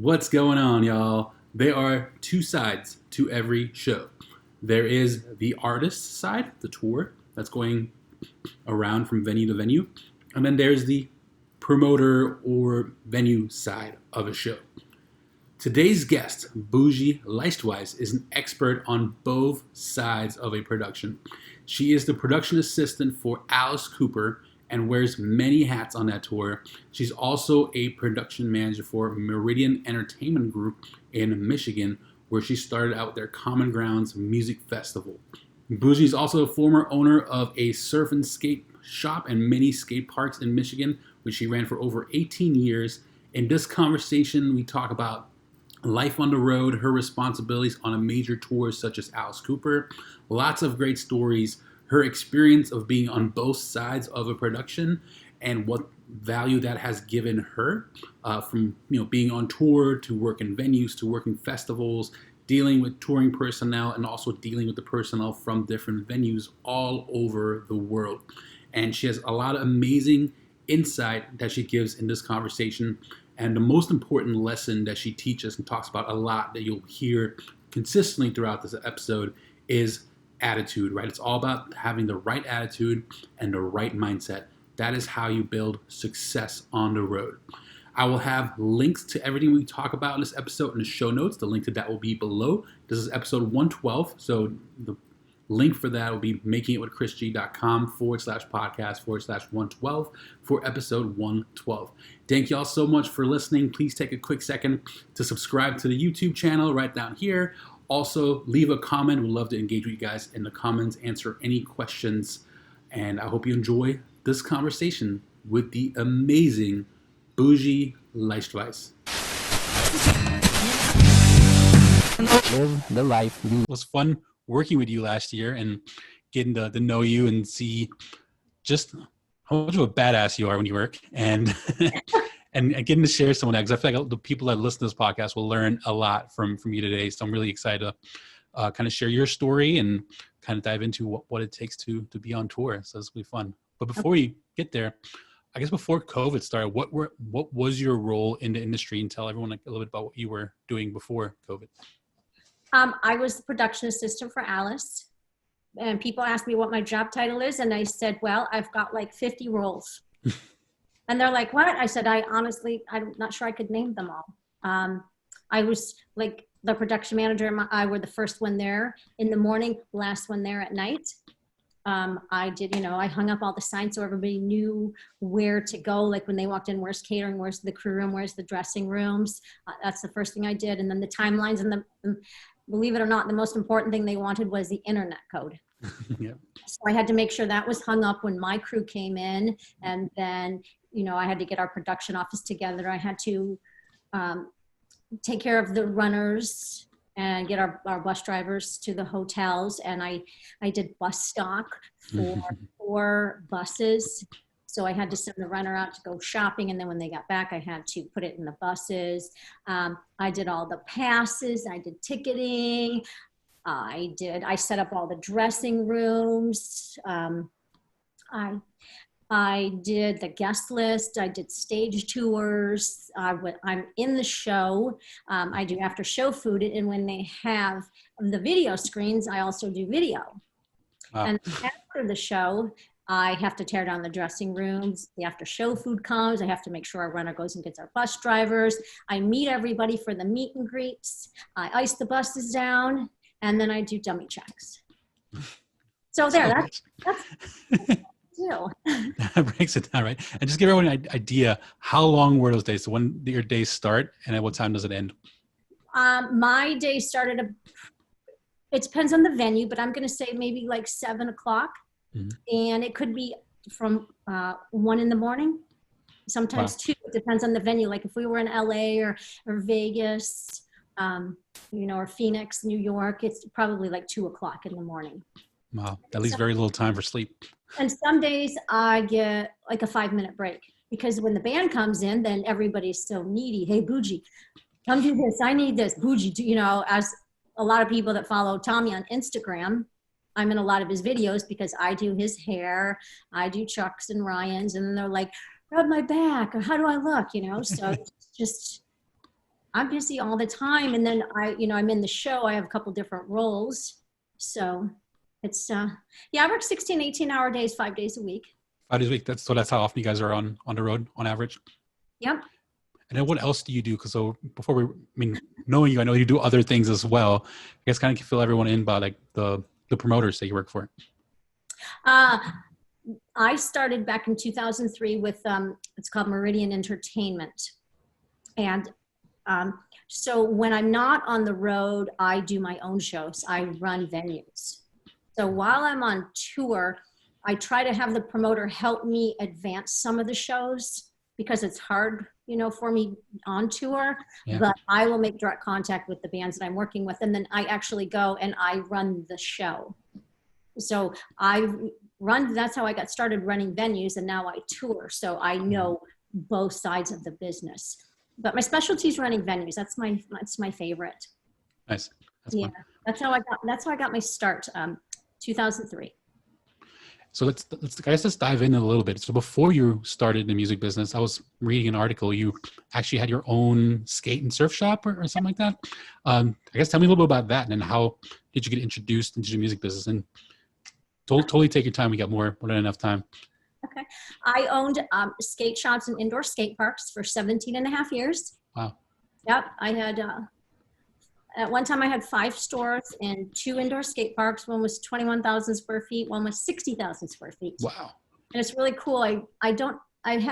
What's going on, y'all? There are two sides to every show. There is the artist side, the tour that's going around from venue to venue, and then there's the promoter or venue side of a show. Today's guest, Bujie Leichtweis, is an expert on both sides of a production. She is the production assistant for Alice Cooper and wears many hats on that tour. She's also a production manager for Meridian Entertainment Group in Michigan, where she started out their Common Grounds Music Festival. Bujie is also a former owner of a surf and skate shop and many skate parks in Michigan, which she ran for over 18 years. In this conversation, we talk about life on the road, her responsibilities on a major tour such as Alice Cooper, lots of great stories, her experience of being on both sides of a production, and what value that has given her from being on tour to working venues to working festivals, dealing with touring personnel, and also dealing with the personnel from different venues all over the world. And she has a lot of amazing insight that she gives in this conversation. And the most important lesson that she teaches and talks about a lot that you'll hear consistently throughout this episode is attitude, right? It's all about having the right attitude and the right mindset. That is how you build success on the road. I will have links to everything we talk about in this episode in the show notes. The link to that will be below. This is episode 112. So the link for that will be makingitwithchrisg.com/podcast/112 for episode 112. Thank y'all so much for listening. Please take a quick second to subscribe to the YouTube channel right down here. Also, leave a comment. We'd love to engage with you guys in the comments, answer any questions. And I hope you enjoy this conversation with the amazing Bujie Leichtweis. Live the life. It was fun working with you last year and getting to know you and see just how much of a badass you are when you work and and getting to share some of that, because I feel like the people that listen to this podcast will learn a lot from you today. So I'm really excited to kind of share your story and kind of dive into what it takes to be on tour. So this will be fun. But before we get there, I guess before COVID started, what was your role in the industry, and tell everyone a little bit about what you were doing before COVID? I was the production assistant for Alice, and people asked me what my job title is, and I said, well, I've got like 50 roles. And they're like, what? I said, I'm not sure I could name them all. I was like the production manager, and I were the first one there in the morning, last one there at night. I hung up all the signs so everybody knew where to go. Like when they walked in, where's catering, where's the crew room, where's the dressing rooms. That's the first thing I did. And then the timelines, and believe it or not, the most important thing they wanted was the internet code. Yeah. So I had to make sure that was hung up when my crew came in. And then, I had to get our production office together. I had to take care of the runners and get our bus drivers to the hotels. And I did bus stock for 4 buses. So I had to send the runner out to go shopping. And then when they got back, I had to put it in the buses. I did all the passes. I did ticketing. I set up all the dressing rooms. I did the guest list. I did stage tours. I'm in the show. I do after show food. And when they have the video screens, I also do video. Wow. And after the show, I have to tear down the dressing rooms. The after show food comes. I have to make sure our runner goes and gets our bus drivers. I meet everybody for the meet and greets. I ice the buses down, and then I do dummy checks. So there, that's that breaks it down, right? And just give everyone an idea, how long were those days? So when did your days start, and at what time does it end? My day started, it depends on the venue, but I'm going to say maybe like 7 o'clock. Mm-hmm. And it could be from 1 in the morning, sometimes 2. It depends on the venue. Like if we were in LA or Vegas, or Phoenix, New York, it's probably like 2 o'clock in the morning. Wow, that leaves very little time for sleep. And some days I get like a 5-minute break, because when the band comes in, then everybody's so needy. Hey, Bujie, come do this. I need this. Bujie, as a lot of people that follow Tommy on Instagram, I'm in a lot of his videos because I do his hair, I do Chuck's and Ryan's, and then they're like, rub my back, or how do I look, So it's just I'm busy all the time. And then I'm in the show. I have a couple different roles. So it's, yeah, I work 16, 18-hour days, 5 days a week. 5 days a week. That's how often you guys are on the road on average. Yep. And then what else do you do? Because knowing you, I know you do other things as well. I guess kind of fill everyone in about like the promoters that you work for. I started back in 2003 with, it's called Meridian Entertainment. And so when I'm not on the road, I do my own shows. I run venues. So while I'm on tour, I try to have the promoter help me advance some of the shows because it's hard, for me on tour, but I will make direct contact with the bands that I'm working with. And then I actually go and I run the show. So that's how I got started running venues, and now I tour. So I know both sides of the business, but my specialty is running venues. That's my favorite. Nice. That's yeah. fun. That's how I got my start. 2003. So let's dive in a little bit. So before you started the music business, I was reading an article. You actually had your own skate and surf shop or something like that. I guess tell me a little bit about that, and then how did you get introduced into the music business? And totally take your time. We got more than enough time. Okay. I owned skate shops and indoor skate parks for 17 and a half years. Wow. Yep. I had, at one time I had 5 stores and 2 indoor skate parks. One was 21,000 square feet. One was 60,000 square feet. Wow. And it's really cool. I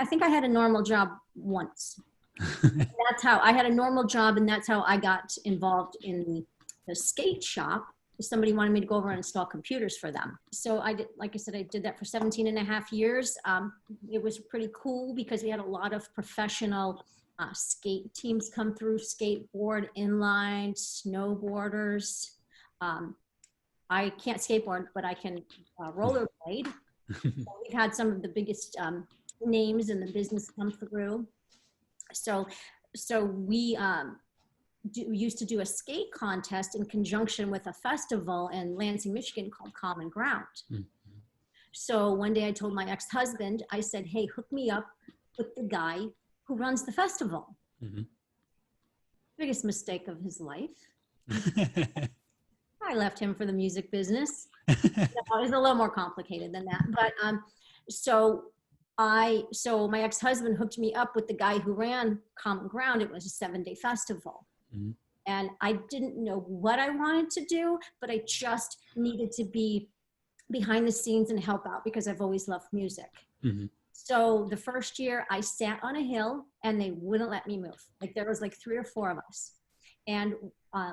think I had a normal job once. That's how I had a normal job. And that's how I got involved in the skate shop. Somebody wanted me to go over and install computers for them. So I did, like I said, I did that for 17 and a half years. It was pretty cool because we had a lot of professional skate teams come through, skateboard, inline, snowboarders. I can't skateboard, but I can rollerblade. We've had some of the biggest names in the business come through. So we used to do a skate contest in conjunction with a festival in Lansing, Michigan called Common Ground. Mm-hmm. So one day I told my ex-husband, I said, hey, hook me up with the guy who runs the festival. Mm-hmm. Biggest mistake of his life. I left him for the music business. It was a little more complicated than that. But so my ex-husband hooked me up with the guy who ran Common Ground. It was a 7-day festival. Mm-hmm. And I didn't know what I wanted to do, but I just needed to be behind the scenes and help out because I've always loved music. Mm-hmm. So the first year I sat on a hill and they wouldn't let me move. Like there was like 3 or 4 of us. And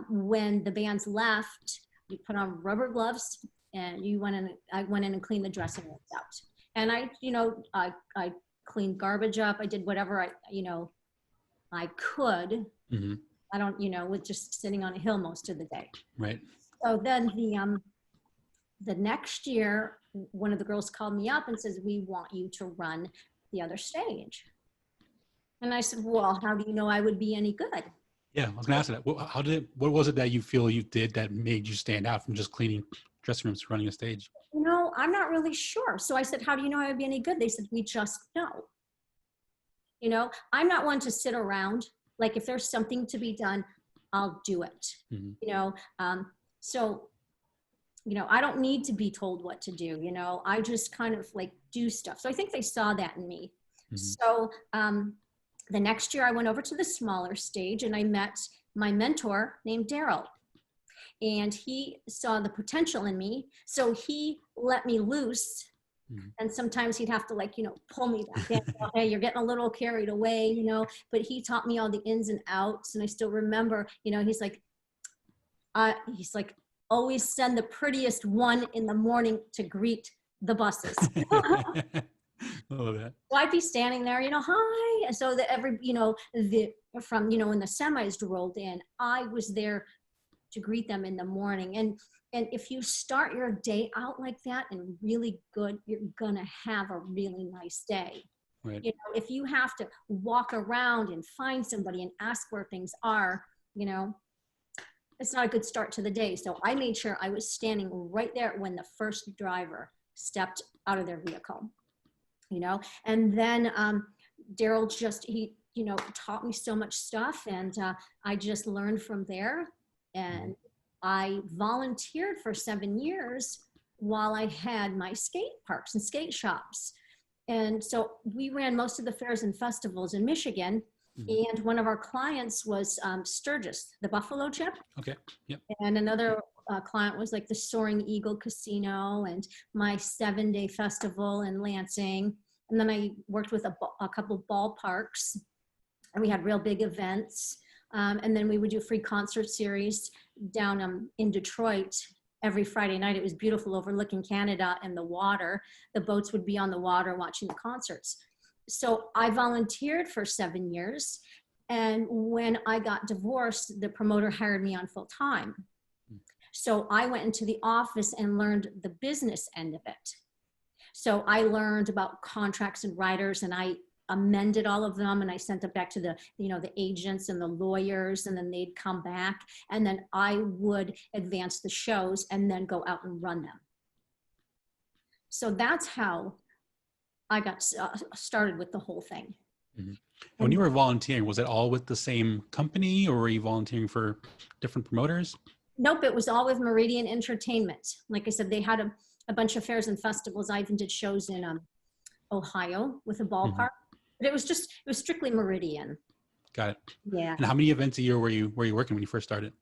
when the bands left, we put on rubber gloves and I went in and cleaned the dressing rooms out. And I cleaned garbage up. I did whatever I could. Mm-hmm. I don't, with just sitting on a hill most of the day. Right. So then the next year, one of the girls called me up and says, we want you to run the other stage. And I said, well, how do you know I would be any good? Yeah, I was gonna ask that. What was it that you feel you did that made you stand out from just cleaning dressing rooms to running a stage? I'm not really sure. So I said, how do you know I would be any good? They said, we just know. I'm not one to sit around. Like if there's something to be done, I'll do it. Mm-hmm. So I don't need to be told what to do. I just kind of like do stuff. So I think they saw that in me. Mm-hmm. So the next year I went over to the smaller stage and I met my mentor named Daryl. And he saw the potential in me. So he let me loose. Mm-hmm. And sometimes he'd have to pull me back in. Hey, you're getting a little carried away, but he taught me all the ins and outs. And I still remember, he's like, always send the prettiest one in the morning to greet the buses. Oh, that. So I'd be standing there, hi. And so that when the semis rolled in, I was there to greet them in the morning. And if you start your day out like that and really good, you're gonna have a really nice day. Right. If you have to walk around and find somebody and ask where things are, it's not a good start to the day. So I made sure I was standing right there when the first driver stepped out of their vehicle, and then Daryl taught me so much stuff, and I just learned from there. And I volunteered for 7 years while I had my skate parks and skate shops. And so we ran most of the fairs and festivals in Michigan. And one of our clients was Sturgis, the buffalo chip. Okay. Yep. And another client was like the Soaring Eagle Casino and my 7-day festival in Lansing. And then I worked with a couple ballparks, and we had real big events. And then we would do free concert series down in Detroit every Friday night. It was beautiful, overlooking Canada and the water. The boats would be on the water watching the concerts. So I volunteered for 7 years. And when I got divorced, the promoter hired me on full time. So I went into the office and learned the business end of it. So I learned about contracts and writers, and I amended all of them, and I sent them back to the agents and the lawyers, and then they'd come back, and then I would advance the shows and then go out and run them. So that's how I got started with the whole thing. Mm-hmm. When you were volunteering, was it all with the same company, or were you volunteering for different promoters? Nope, it was all with Meridian Entertainment. Like I said, they had a bunch of fairs and festivals. I even did shows in Ohio with a ballpark. But it was strictly Meridian. Got it. Yeah. And how many events a year were you working when you first started?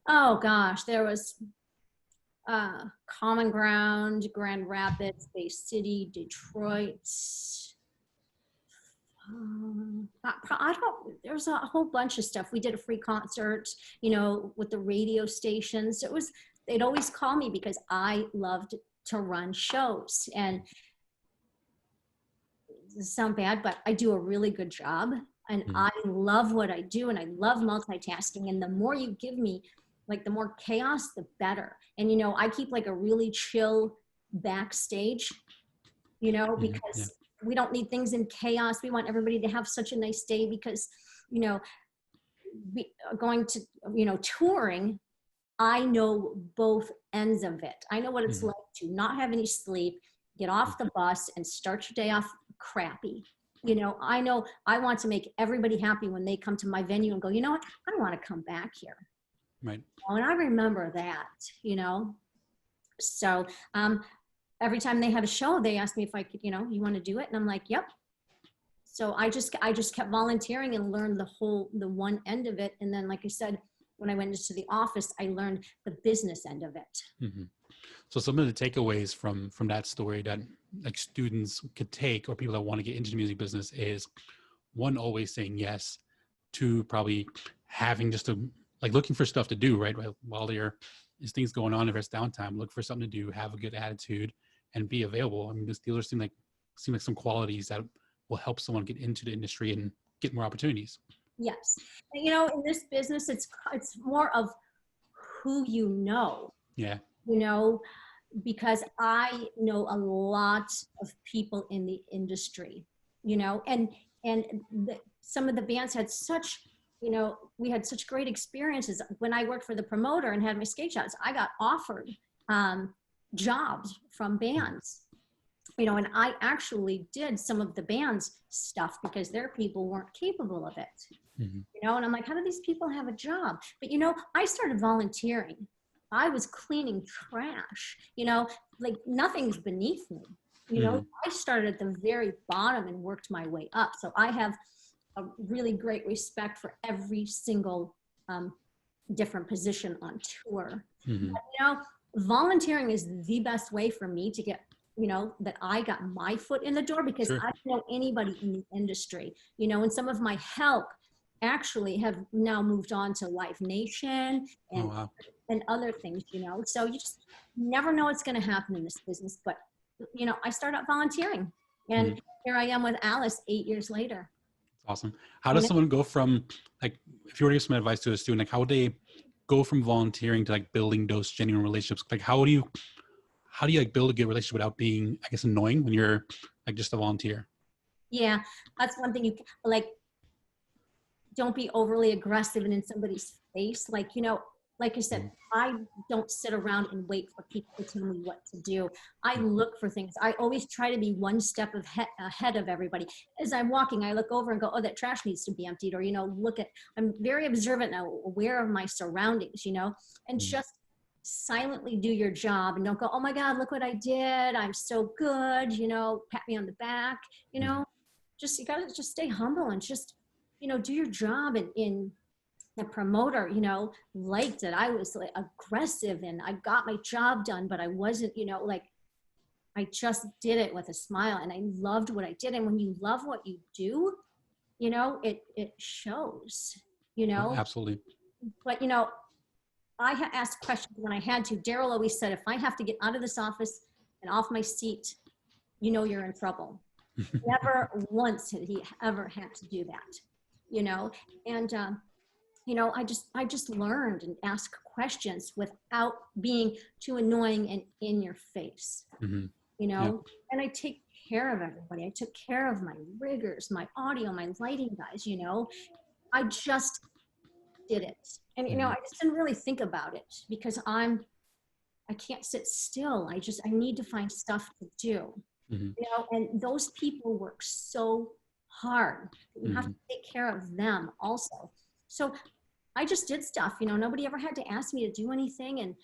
Oh gosh, there was Common Ground, Grand Rapids, Bay City, Detroit. There's a whole bunch of stuff. We did a free concert, with the radio stations. They'd always call me because I loved to run shows. And it sounds bad, but I do a really good job, and I love what I do, and I love multitasking. And the more you give me, like, the more chaos, the better. And, I keep like a really chill backstage, because we don't need things in chaos. We want everybody to have such a nice day because, going to, touring, I know both ends of it. I know what it's like to not have any sleep, get off the bus and start your day off crappy. I know I want to make everybody happy when they come to my venue and go, you know what, I want to come back here. Right. And I remember that, So every time they had a show, they asked me if I could, you want to do it? And I'm like, yep. So I just kept volunteering and learned the one end of it. And then, like I said, when I went into the office, I learned the business end of it. Mm-hmm. So some of the takeaways from that story that like students could take, or people that want to get into the music business, is one, always saying yes. Two, probably having just looking for stuff to do, right? While there is things going on, if there's downtime, look for something to do, have a good attitude, and be available. I mean, these dealers seem like some qualities that will help someone get into the industry and get more opportunities. Yes. And, in this business, it's more of who you know. Yeah. Because I know a lot of people in the industry, and some of the bands had such, we had such great experiences. When I worked for the promoter and had my skate shops, I got offered jobs from bands, and I actually did some of the band's stuff because their people weren't capable of it, and I'm like, how do these people have a job? But, I started volunteering. I was cleaning trash, like nothing's beneath me. I started at the very bottom and worked my way up. So I have a really great respect for every single different position on tour. But, volunteering is the best way for me to get, that I got my foot in the door, because I don't know anybody in the industry, and some of my help actually have now moved on to Live Nation and and other things, so you just never know what's going to happen in this business. But, I started out volunteering, and here I am with Alice 8 years later. Awesome. How does someone go from, like, if you were to give some advice to a student, like, how would they go from volunteering to like building those genuine relationships? Like, how do you like build a good relationship without being, I guess, annoying when you're like just a volunteer? Yeah, that's one thing. You like, don't be overly aggressive and in somebody's face. Like, Like I said, I don't sit around and wait for people to tell me what to do. I look for things. I always try to be one step ahead of everybody. As I'm walking, I look over and go, oh, that trash needs to be emptied. Or, I'm very observant now, aware of my surroundings, and just silently do your job and don't go, oh my God, look what I did. I'm so good, pat me on the back, just, you gotta just stay humble and just, do your job. And in the promoter, liked that I was like aggressive and I got my job done, but I wasn't, I just did it with a smile and I loved what I did. And when you love what you do, it shows, Oh, absolutely. but, I asked questions when I had to. Daryl always said, if I have to get out of this office and off my seat, you're in trouble. Never once had he ever had to do that, and, I just learned and asked questions without being too annoying and in your face, and I take care of everybody. I took care of my riggers, my audio, my lighting guys, I just did it. And, I just didn't really think about it because I can't sit still. I need to find stuff to do, and those people work so hard. You have to take care of them also. So I just did stuff, nobody ever had to ask me to do anything. And,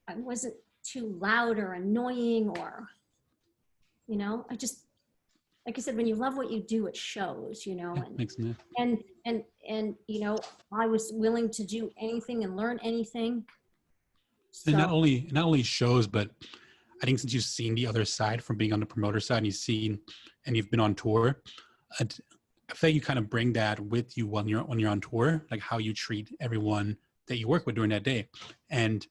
I wasn't too loud or annoying or, I just, like I said, when you love what you do, it shows, and I was willing to do anything and learn anything. So, and not only shows, but I think since you've seen the other side from being on the promoter side and you've been on tour, I feel like you kind of bring that with you when you're on tour, like how you treat everyone that you work with during that day. And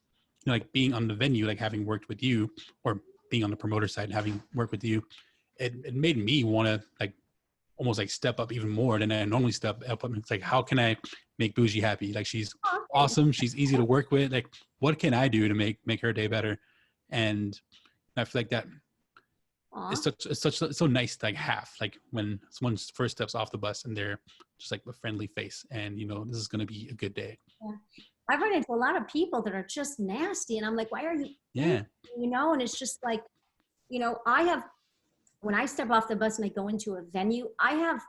like being on the venue, like having worked with you, or being on the promoter side and having worked with you, it made me want to like almost like step up even more than I normally step up. It's like, how can I make Bujie happy? Like, she's awesome. She's easy to work with. Like, what can I do to make her day better? And I feel like that it's so nice to like have, like when someone first steps off the bus and they're just like a friendly face and, this is going to be a good day. Yeah. I've run into a lot of people that are just nasty and I'm like, why are you, and it's just like, when I step off the bus and I go into a venue, I have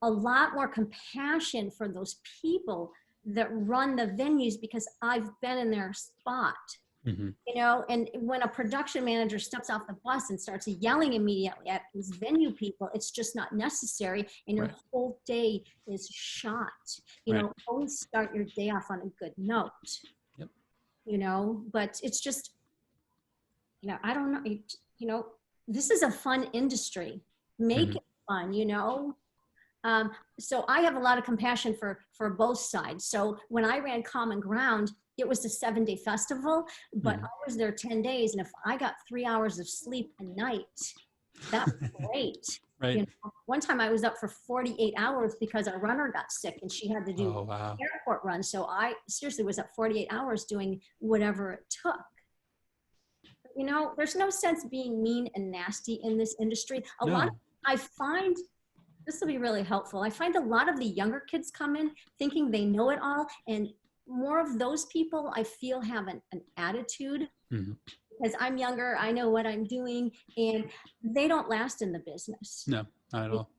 a lot more compassion for those people that run the venues because I've been in their spot, and when a production manager steps off the bus and starts yelling immediately at these venue people, it's just not necessary. And your whole day is shot, always start your day off on a good note, but it's just, I don't know, this is a fun industry. Make it fun, so I have a lot of compassion for both sides. So when I ran Common Ground, it was a 7-day festival, but I was there 10 days. And if I got 3 hours of sleep a night, that's great. Right. One time I was up for 48 hours because our runner got sick and she had to do airport runs. So I seriously was up 48 hours doing whatever it took. There's no sense being mean and nasty in this industry. I find, this will be really helpful. I find a lot of the younger kids come in thinking they know it all, and more of those people I feel have an attitude because I'm younger, I know what I'm doing, and they don't last in the business. No, not at all.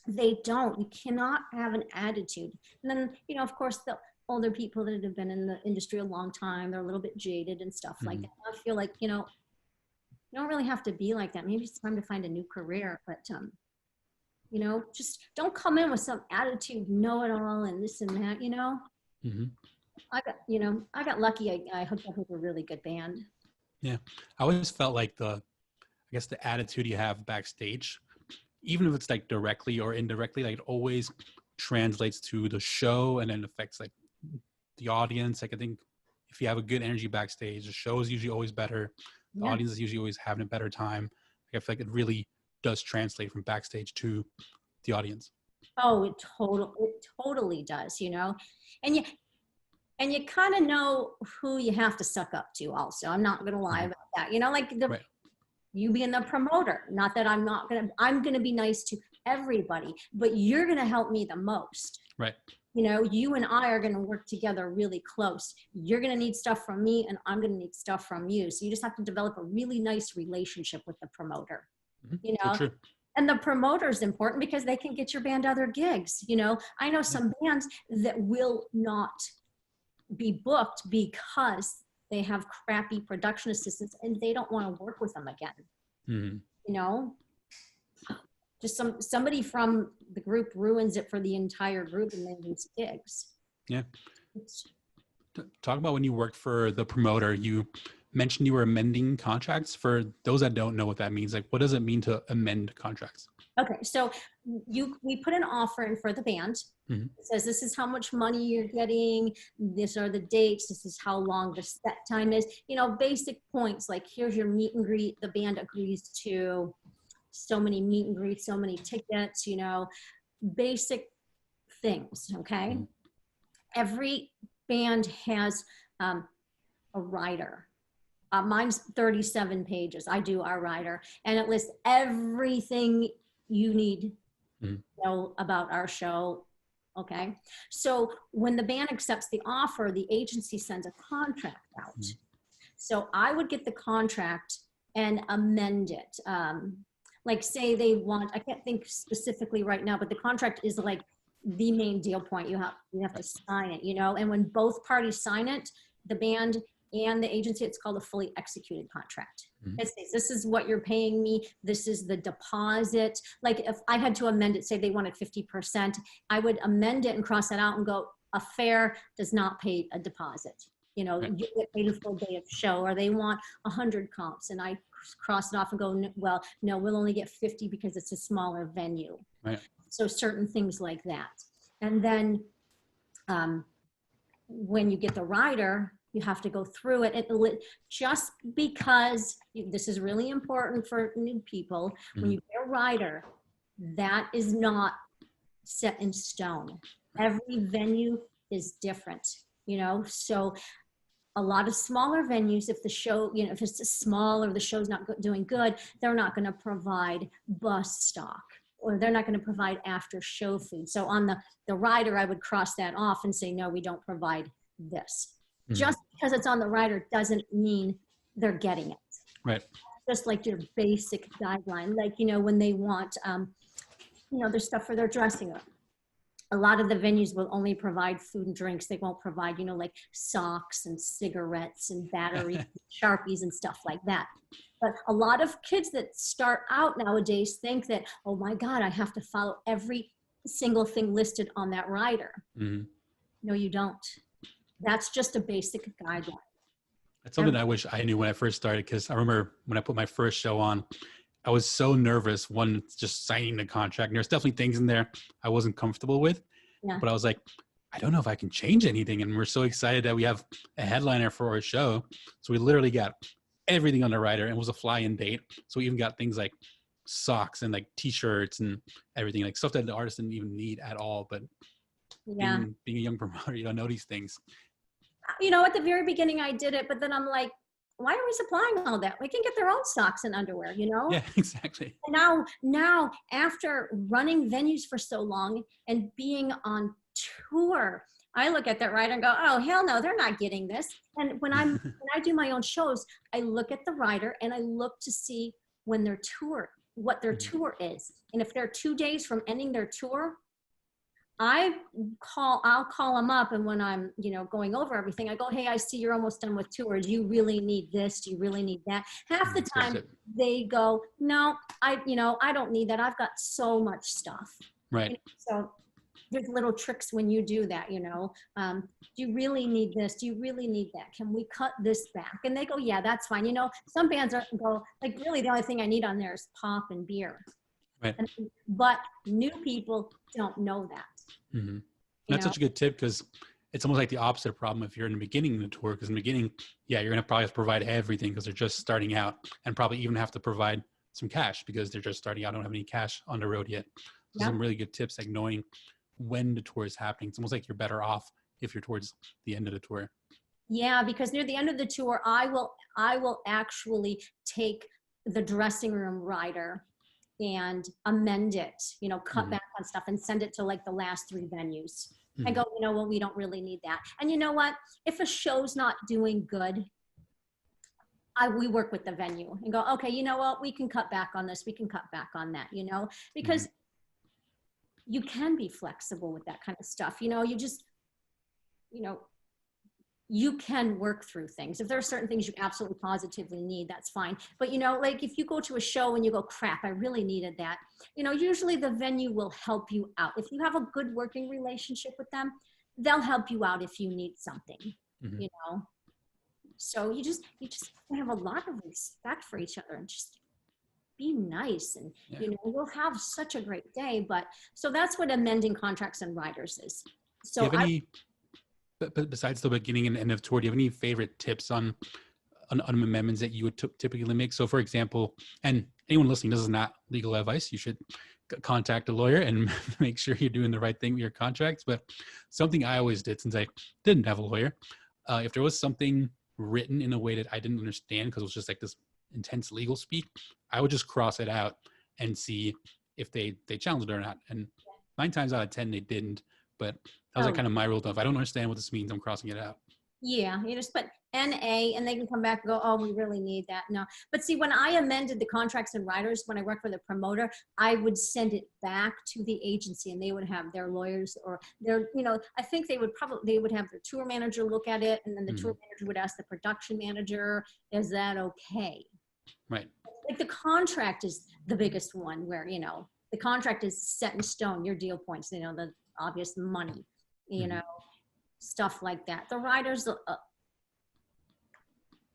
They don't. You cannot have an attitude. And then, of course, the older people that have been in the industry a long time, they're a little bit jaded and stuff like that. I feel like, you don't really have to be like that. Maybe it's time to find a new career, but, just don't come in with some attitude, know it all and this and that, I got lucky. I hooked up with a really good band. Yeah. I always felt like the attitude you have backstage, even if it's like directly or indirectly, like it always translates to the show and then affects like the audience. Like I think if you have a good energy backstage, the show is usually always better. The audience is usually always having a better time. Like I feel like it really does translate from backstage to the audience. Oh, it totally does, and you kind of know who you have to suck up to also. I'm not going to lie about that. Like you being the promoter, not that I'm going to be nice to everybody, but you're going to help me the most. Right. You know, you and I are going to work together really close. You're going to need stuff from me and I'm going to need stuff from you. So you just have to develop a really nice relationship with the promoter, you So know. true. And the promoter is important because they can get your band other gigs. You know, I know some bands that will not be booked because they have crappy production assistants and they don't want to work with them again. Mm-hmm. You know, just somebody from the group ruins it for the entire group and they lose gigs. Yeah. Talk about when you worked for the promoter. You mentioned you were amending contracts. For those that don't know what that means, like what does it mean to amend contracts? Okay, so we put an offer in for the band. Mm-hmm. It says this is how much money you're getting, these are the dates, this is how long the set time is. You know, basic points like here's your meet and greet. The band agrees to so many meet and greets, so many tickets, you know, basic things, okay? Mm-hmm. Every band has a rider. Mine's 37 pages. I do our rider, and it lists everything you need to know about our show. Okay. So when the band accepts the offer, the agency sends a contract out. So I would get the contract and amend it. Like say they want, I can't think specifically right now, but the contract is like the main deal point. You have to sign it, you know, and when both parties sign it, the band and the agency, it's called a fully executed contract. It says, this is what you're paying me. This is the deposit. Like if I had to amend it, say they wanted 50%, I would amend it and cross that out and go, a fair does not pay a deposit. You know, you get paid a full day of show, or they want 100 comps. And I cross it off and go, well, no, we'll only get 50 because it's a smaller venue. Right. So certain things like that. And then when you get the rider, you have to go through it. Just because this is really important for new people, when you get a rider, that is not set in stone. Every venue is different, you know? So a lot of smaller venues, if the show, you know, if it's small or the show's not doing good, they're not going to provide bus stock, or they're not going to provide after show food. So on the rider, I would cross that off and say, no, we don't provide this. Just because it's on the rider doesn't mean they're getting it. Right. Just like your basic guideline, like, you know, when they want, you know, their stuff for their dressing room. A lot of the venues will only provide food and drinks. They won't provide, you know, like socks and cigarettes and batteries, and Sharpies and stuff like that. But a lot of kids that start out nowadays think that, oh my God, I have to follow every single thing listed on that rider. No, you don't. That's just a basic guideline. That's something I wish I knew when I first started, because I remember when I put my first show on, I was so nervous, one, just signing the contract. And there's definitely things in there I wasn't comfortable with, but I was like, I don't know if I can change anything. And we're so excited that we have a headliner for our show. So we literally got everything on the rider, and it was a fly-in date. So we even got things like socks and like t-shirts and everything, like stuff that the artist didn't even need at all. But being a young promoter, you don't know these things. You know, at the very beginning I did it, but then I'm like, why are we supplying all that? We can get their own socks and underwear, you know? Yeah, exactly. And now after running venues for so long and being on tour, I look at that rider and go, oh, hell no, they're not getting this. And when I do my own shows, I look at the rider and I look to see when their tour, what their tour is. And if they're 2 days from ending their tour, I'll call them up, and when I'm, you know, going over everything, I go, hey, I see you're almost done with tour. Do you really need this? Do you really need that? Half the time they go, no, I don't need that. I've got so much stuff. Right. You know, so there's little tricks when you do that, you know. Do you really need this? Do you really need that? Can we cut this back? And they go, yeah, that's fine. You know, some bands go, like, really the only thing I need on there is pop and beer. Right. But new people don't know that. That's such a good tip, because it's almost like the opposite problem if you're in the beginning of the tour, because in the beginning, you're going to probably have to provide everything because they're just starting out, and probably even have to provide some cash because they're just starting out, don't have any cash on the road yet. So some really good tips, like knowing when the tour is happening. It's almost like you're better off if you're towards the end of the tour. Yeah, because near the end of the tour, I will actually take the dressing room rider and amend it, you know, cut back on stuff and send it to like the last 3 venues. I go, you know, well, we don't really need that. And you know what? If a show's not doing good, we work with the venue and go, okay, you know what? We can cut back on this. We can cut back on that, you know, because you can be flexible with that kind of stuff. You know, you just, you know, you can work through things. If there are certain things you absolutely positively need, that's fine. But, you know, like if you go to a show and you go, crap, I really needed that, you know, usually the venue will help you out. If you have a good working relationship with them, they'll help you out if you need something, you know. So you just have a lot of respect for each other and just be nice, and you know, we'll have such a great day. But so that's what amending contracts and riders is. So do you have any, besides the beginning and end of tour, do you have any favorite tips on amendments that you would typically make? So for example, and anyone listening, this is not legal advice. You should contact a lawyer and make sure you're doing the right thing with your contracts. But something I always did, since I didn't have a lawyer, if there was something written in a way that I didn't understand because it was just like this intense legal speak, I would just cross it out and see if they challenged it or not. And 9 times out of 10 they didn't. But that was like kind of my rule. If I don't understand what this means, I'm crossing it out. Yeah, you just put NA and they can come back and go, oh, we really need that. No. But see, when I amended the contracts and riders, when I worked for the promoter, I would send it back to the agency and they would have their lawyers or their, you know, I think they would have their tour manager look at it, and then the tour manager would ask the production manager, is that okay? Right. Like the contract is the biggest one where, you know, the contract is set in stone, your deal points, you know, the obvious money, you know, stuff like that. The riders, you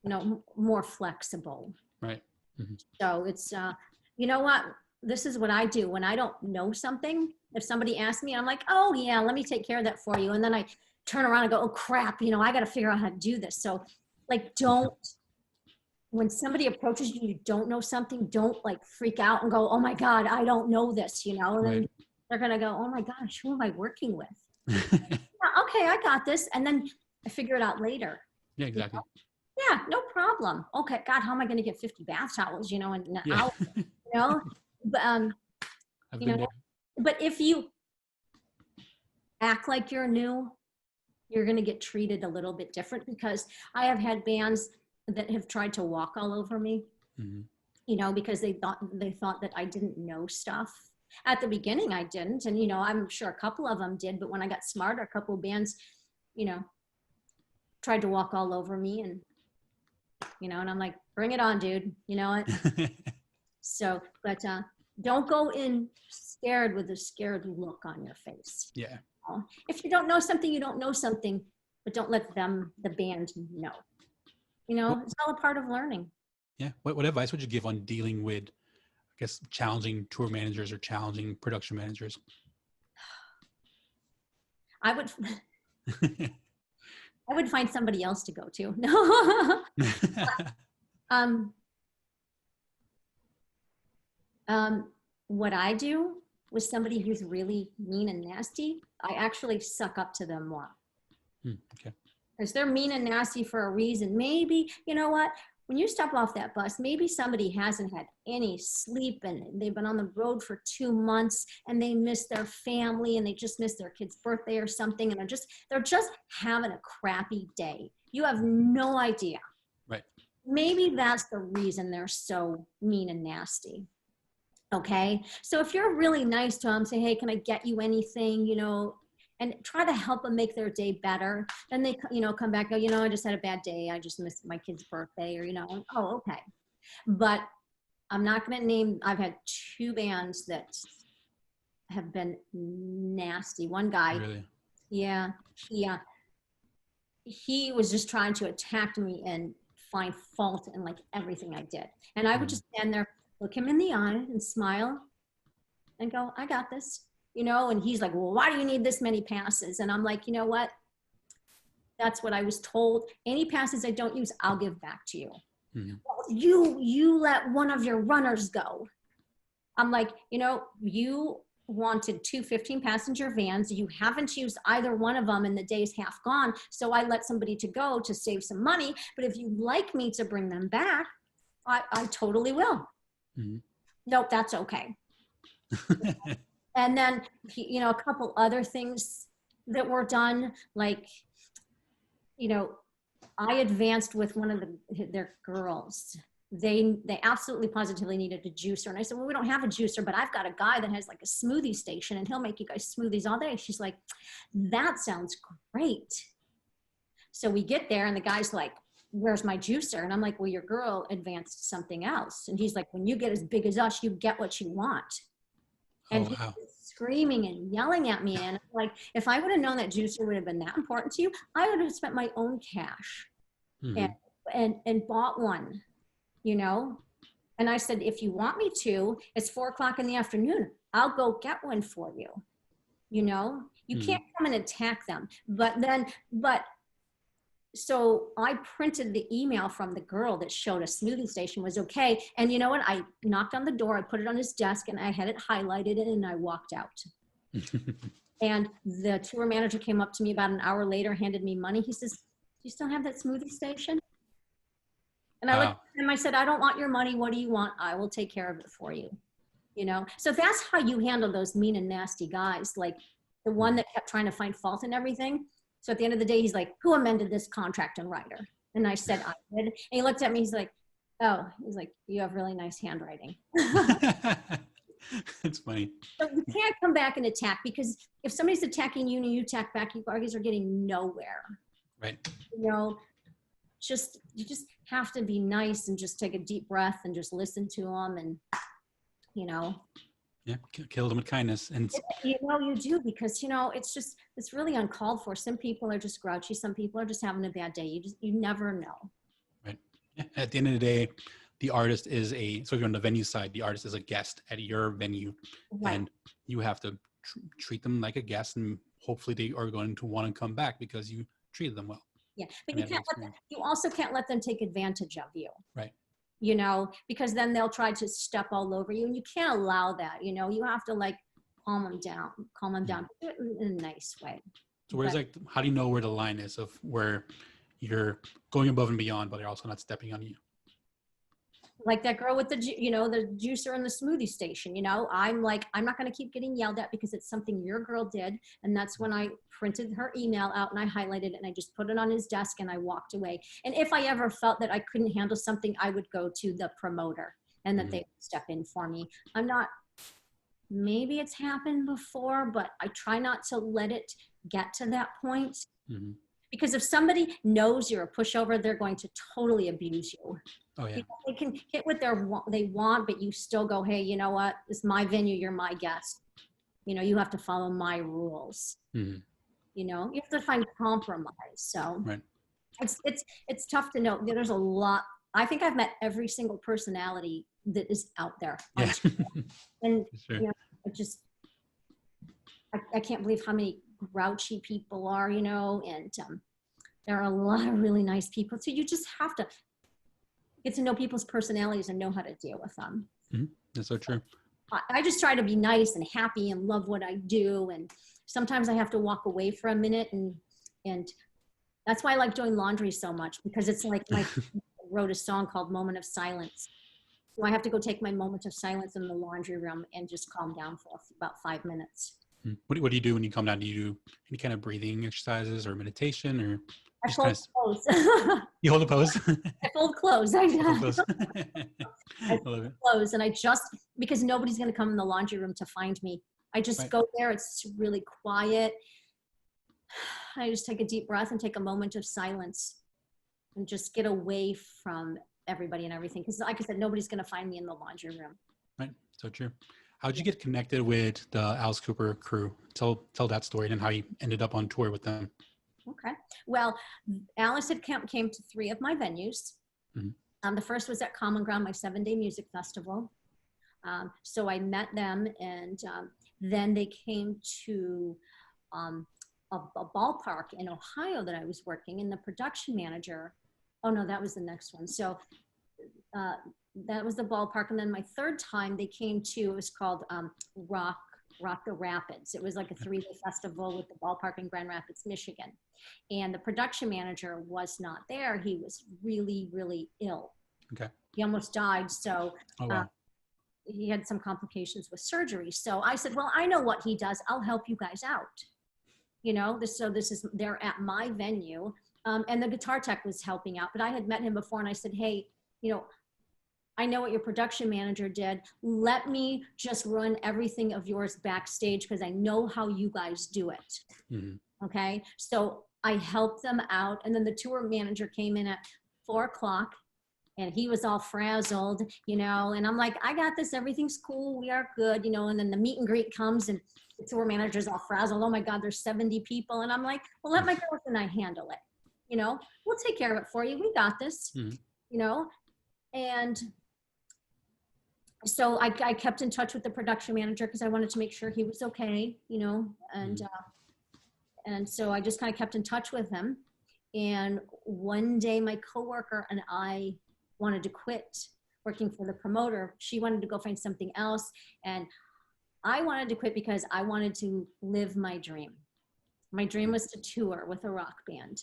know, more flexible. Right. So it's, you know what, this is what I do when I don't know something. If somebody asks me, I'm like, oh yeah, let me take care of that for you. And then I turn around and go, oh crap, you know, I got to figure out how to do this. So like, when somebody approaches you, you don't know something, don't like freak out and go, oh my God, I don't know this, you know, and then they're going to go, oh my gosh, who am I working with? Yeah, okay, I got this. And then I figure it out later. Yeah, exactly. You know? Yeah, no problem. Okay, God, how am I going to get 50 bath towels, you know, in an hour, you know? But, you know, but if you act like you're new, you're going to get treated a little bit different, because I have had bands that have tried to walk all over me, you know, because they thought that I didn't know stuff. At the beginning, I didn't. And, you know, I'm sure a couple of them did, but when I got smarter, a couple of bands, you know, tried to walk all over me, and, you know, and I'm like, bring it on, dude. You know what? So, but don't go in scared with a scared look on your face. Yeah. You know? If you don't know something, you don't know something, but don't let the band know. You know, it's all a part of learning. Yeah. What advice would you give on dealing with, I guess, challenging tour managers or challenging production managers? I would find somebody else to go to. No. What I do with somebody who's really mean and nasty, I actually suck up to them more. Okay. Because they're mean and nasty for a reason. Maybe, you know what? When you step off that bus, maybe somebody hasn't had any sleep and they've been on the road for 2 months and they miss their family and they just missed their kid's birthday or something, and they're just having a crappy day. You have no idea. Right. Maybe that's the reason they're so mean and nasty. Okay. So if you're really nice to them, say, hey, can I get you anything, you know, and try to help them make their day better. Then they, you know, come back, go, you know, I just had a bad day. I just missed my kid's birthday, or, you know, oh, okay. But I'm not going to name, I've had 2 bands that have been nasty. One guy, Really? yeah, he was just trying to attack me and find fault in like everything I did. And I would just stand there, look him in the eye and smile and go, I got this. You know, and he's like, well, why do you need this many passes? And I'm like, you know what? That's what I was told. Any passes I don't use, I'll give back to you. Well, you let one of your runners go. I'm like, you know, you wanted 2 15-passenger vans. You haven't used either one of them and the day's half gone. So I let somebody to go to save some money. But if you'd like me to bring them back, I totally will. Nope, that's okay. And then, you know, a couple other things that were done. Like, you know, I advanced with one of their girls. They absolutely positively needed a juicer. And I said, well, we don't have a juicer, but I've got a guy that has like a smoothie station and he'll make you guys smoothies all day. She's like, that sounds great. So we get there and the guy's like, where's my juicer? And I'm like, well, your girl advanced something else. And he's like, when you get as big as us, you get what you want. And he was screaming and yelling at me. And I'm like, if I would have known that juicer would have been that important to you, I would have spent my own cash and bought one, you know? And I said, if you want me to, it's 4 o'clock in the afternoon. I'll go get one for you. You know, you can't come and attack them. So I printed the email from the girl that showed a smoothie station was okay. And you know what? I knocked on the door, I put it on his desk and I had it highlighted and I walked out. And the tour manager came up to me about an hour later, handed me money. He says, do you still have that smoothie station? And I looked at him, I said, I don't want your money. What do you want? I will take care of it for you. You know? So that's how you handle those mean and nasty guys. Like the one that kept trying to find fault in everything. So at the end of the day, he's like, who amended this contract and writer? And I said, I did. And he looked at me, he's like, oh, he's like, you have really nice handwriting. It's funny. So you can't come back and attack, because if somebody's attacking you and you attack back, you guys are getting nowhere. Right. You know, you just have to be nice and just take a deep breath and just listen to them and, you know. Yeah, kill them with kindness. And you know, you do, because, you know, it's really uncalled for. Some people are just grouchy. Some people are just having a bad day. You never know. Right. Yeah. At the end of the day, the artist is so if you're on the venue side, the artist is a guest at your venue. Right. And you have to treat them like a guest, and hopefully they are going to want to come back because you treated them well. Yeah, but you also can't let them take advantage of you. Right. You know, because then they'll try to step all over you, and you can't allow that. You know, you have to like calm them down, do it in a nice way. So how do you know where the line is of where you're going above and beyond, but they're also not stepping on you? Like that girl with the juicer in the smoothie station, you know, I'm like, I'm not going to keep getting yelled at because it's something your girl did. And that's when I printed her email out and I highlighted it and I just put it on his desk and I walked away. And if I ever felt that I couldn't handle something, I would go to the promoter and that they would step in for me. Maybe it's happened before, but I try not to let it get to that point. Because if somebody knows you're a pushover, they're going to totally abuse you. Oh, yeah. They can hit what they want, but you still go, hey, you know what? It's my venue. You're my guest. You know, you have to follow my rules. You know, you have to find compromise. So right. It's tough to know. There's a lot. I think I've met every single personality that is out there. Yeah. And sure. You know, I can't believe how many grouchy people are, you know, and there are a lot of really nice people. So you just have to get to know people's personalities and know how to deal with them. That's so true. I just try to be nice and happy and love what I do. And sometimes I have to walk away for a minute, and that's why I like doing laundry so much, because it's like I wrote a song called Moment of Silence. So I have to go take my moment of silence in the laundry room and just calm down for about 5 minutes. What do you do when you calm down? Do you do any kind of breathing exercises or meditation, or I fold clothes. You hold a pose? I fold clothes. I love it. Clothes, and because nobody's going to come in the laundry room to find me. I just go there. It's really quiet. I just take a deep breath and take a moment of silence and just get away from everybody and everything. Because like I said, nobody's going to find me in the laundry room. Right. So true. How did you get connected with the Alice Cooper crew? Tell that story and how you ended up on tour with them. Okay. Well, Alice came to 3 of my venues. The first was at Common Ground, my 7-day music festival. So I met them, and then they came to a ballpark in Ohio that I was working, and the production manager, that was the next one. So that was the ballpark. And then my third time they came to, it was called Rock the Rapids. It was like a 3-day festival with the ballpark in Grand Rapids, Michigan. And the production manager was not there. He was really, really ill. Okay. He almost died. So wow. He had some complications with surgery. So I said, well, I know what he does. I'll help you guys out. they're at my venue. And the guitar tech was helping out, but I had met him before and I said, hey, I know what your production manager did. Let me just run everything of yours backstage because I know how you guys do it. Mm-hmm. Okay. So I helped them out. And then the tour manager came in at 4:00 and he was all frazzled, and I'm like, I got this. Everything's cool. We are good, and then the meet and greet comes and the tour manager's all frazzled. Oh my God, there's 70 people. And I'm like, well, let my girls and I handle it. We'll take care of it for you. We got this, and so I kept in touch with the production manager because I wanted to make sure he was okay, and so I just kind of kept in touch with him. And one day my coworker and I wanted to quit working for the promoter. She wanted to go find something else. And I wanted to quit because I wanted to live my dream. My dream was to tour with a rock band.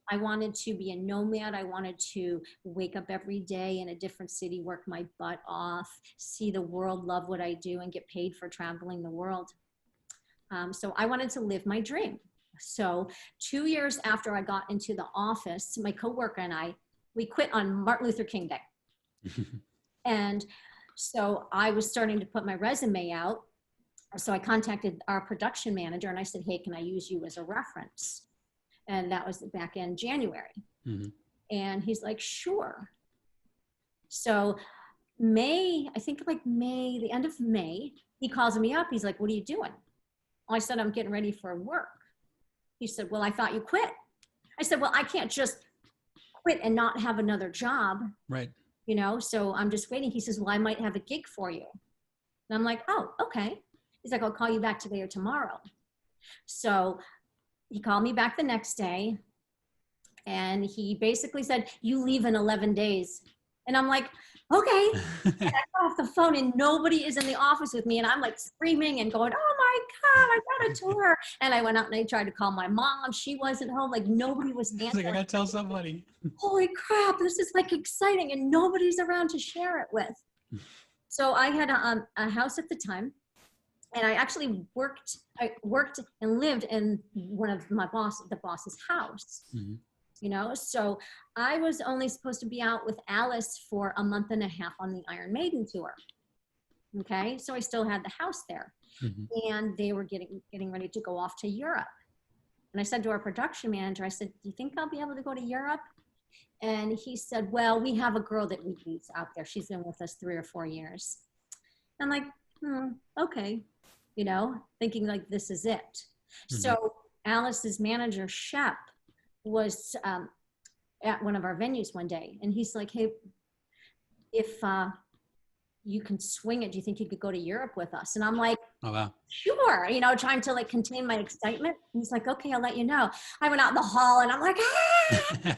I wanted to be a nomad. I wanted to wake up every day in a different city, work my butt off, see the world, love what I do, and get paid for traveling the world. So I wanted to live my dream. So 2 years after I got into the office, my coworker and I, we quit on Martin Luther King Day. And so I was starting to put my resume out. So I contacted our production manager and I said, hey, can I use you as a reference? And that was back in January. Mm-hmm. And he's like, sure. So the end of May, he calls me up. He's like, what are you doing? I said, I'm getting ready for work. He said, well, I thought you quit. I said, well, I can't just quit and not have another job. Right. So I'm just waiting. He says, well, I might have a gig for you. And I'm like, oh, okay. He's like, I'll call you back today or tomorrow. So he called me back the next day and he basically said, you leave in 11 days. And I'm like, okay. And I got off the phone and nobody is in the office with me. And I'm like screaming and going, oh my God, I got a tour. And I went out and I tried to call my mom. She wasn't home. Like nobody was answering. Like, I got to tell somebody. Holy crap. This is like exciting. And nobody's around to share it with. So I had a house at the time. And I actually worked and lived in one of the boss's house, so I was only supposed to be out with Alice for a month and a half on the Iron Maiden tour. Okay. So I still had the house there and they were getting ready to go off to Europe. And I said to our production manager, I said, do you think I'll be able to go to Europe? And he said, well, we have a girl that we use out there. She's been with us 3 or 4 years. I'm like, okay. Thinking like this is it. Mm-hmm. So Alice's manager, Shep, was at one of our venues one day. And he's like, hey, if you can swing it, do you think you could go to Europe with us? And I'm like, oh, wow. Sure. Trying to like contain my excitement. And he's like, okay, I'll let you know. I went out in the hall and I'm like, I'm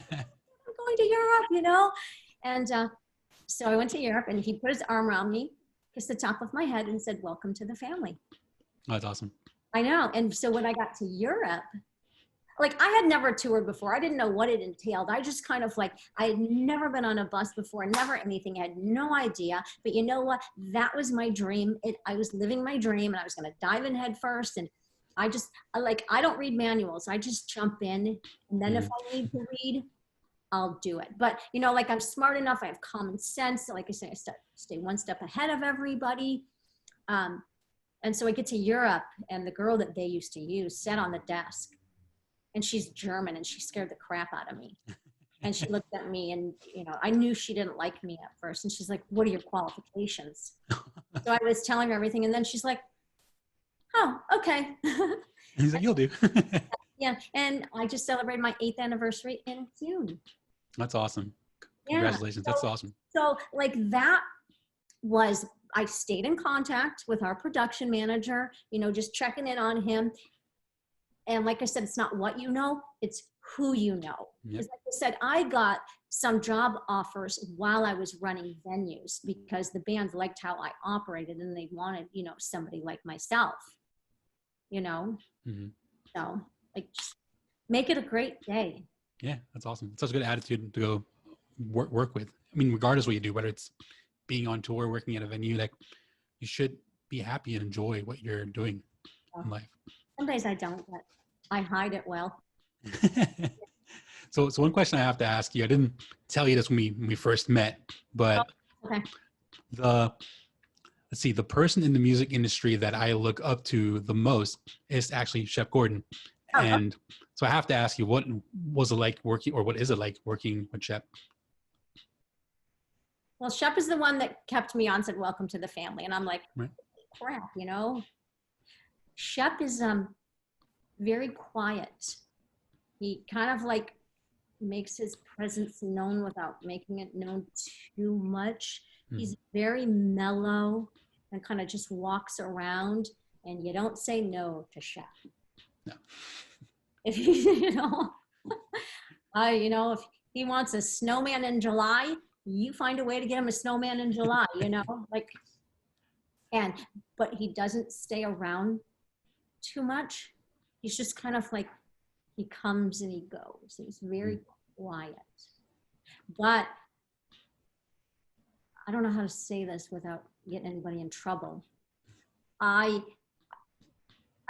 going to Europe, And so I went to Europe and he put his arm around me, kissed the top of my head and said, welcome to the family. Oh, that's awesome. I know. And so when I got to Europe, like I had never toured before. I didn't know what it entailed. I just kind of like, I had never been on a bus before, never anything. I had no idea. But you know what? That was my dream. I was living my dream and I was going to dive in head first. And I don't read manuals. I just jump in. And then if I need to read, I'll do it. But, like I'm smart enough. I have common sense. So like I say, I stay one step ahead of everybody. And so I get to Europe and the girl that they used to use sat on the desk and she's German and she scared the crap out of me. And she looked at me and, I knew she didn't like me at first. And she's like, what are your qualifications? So I was telling her everything. And then she's like, oh, okay. He's like, you'll do. Yeah. And I just celebrated my 8th anniversary in June. That's awesome. Congratulations. Yeah. That's awesome. So like that was, I stayed in contact with our production manager, just checking in on him. And like I said, it's not what you know, it's who you know. Yep. Like I said, I got some job offers while I was running venues because the band liked how I operated and they wanted, somebody like myself, So like just make it a great day. Yeah, that's awesome. It's such a good attitude to go work with. I mean, regardless of what you do, whether it's being on tour, working at a venue, like you should be happy and enjoy what you're doing in life. Some days I don't, but I hide it well. So one question I have to ask you, I didn't tell you this when we first met, but Okay. let's see, the person in the music industry that I look up to the most is actually Chef Gordon. Oh, And so I have to ask you, what was it like working, or what is it like working with Chef? well, Shep is the one that kept me on, said, welcome to the family. And I'm like, Right. crap, you know? Shep is very quiet. He kind of like makes his presence known without making it known too much. He's very mellow and kind of just walks around, and you don't say no to Shep. No. If if he wants a snowman in July, you find a way to get him a snowman in July, like, but he doesn't stay around too much. He's just kind of like, he comes and he goes. He's very quiet. But I don't know how to say this without getting anybody in trouble. I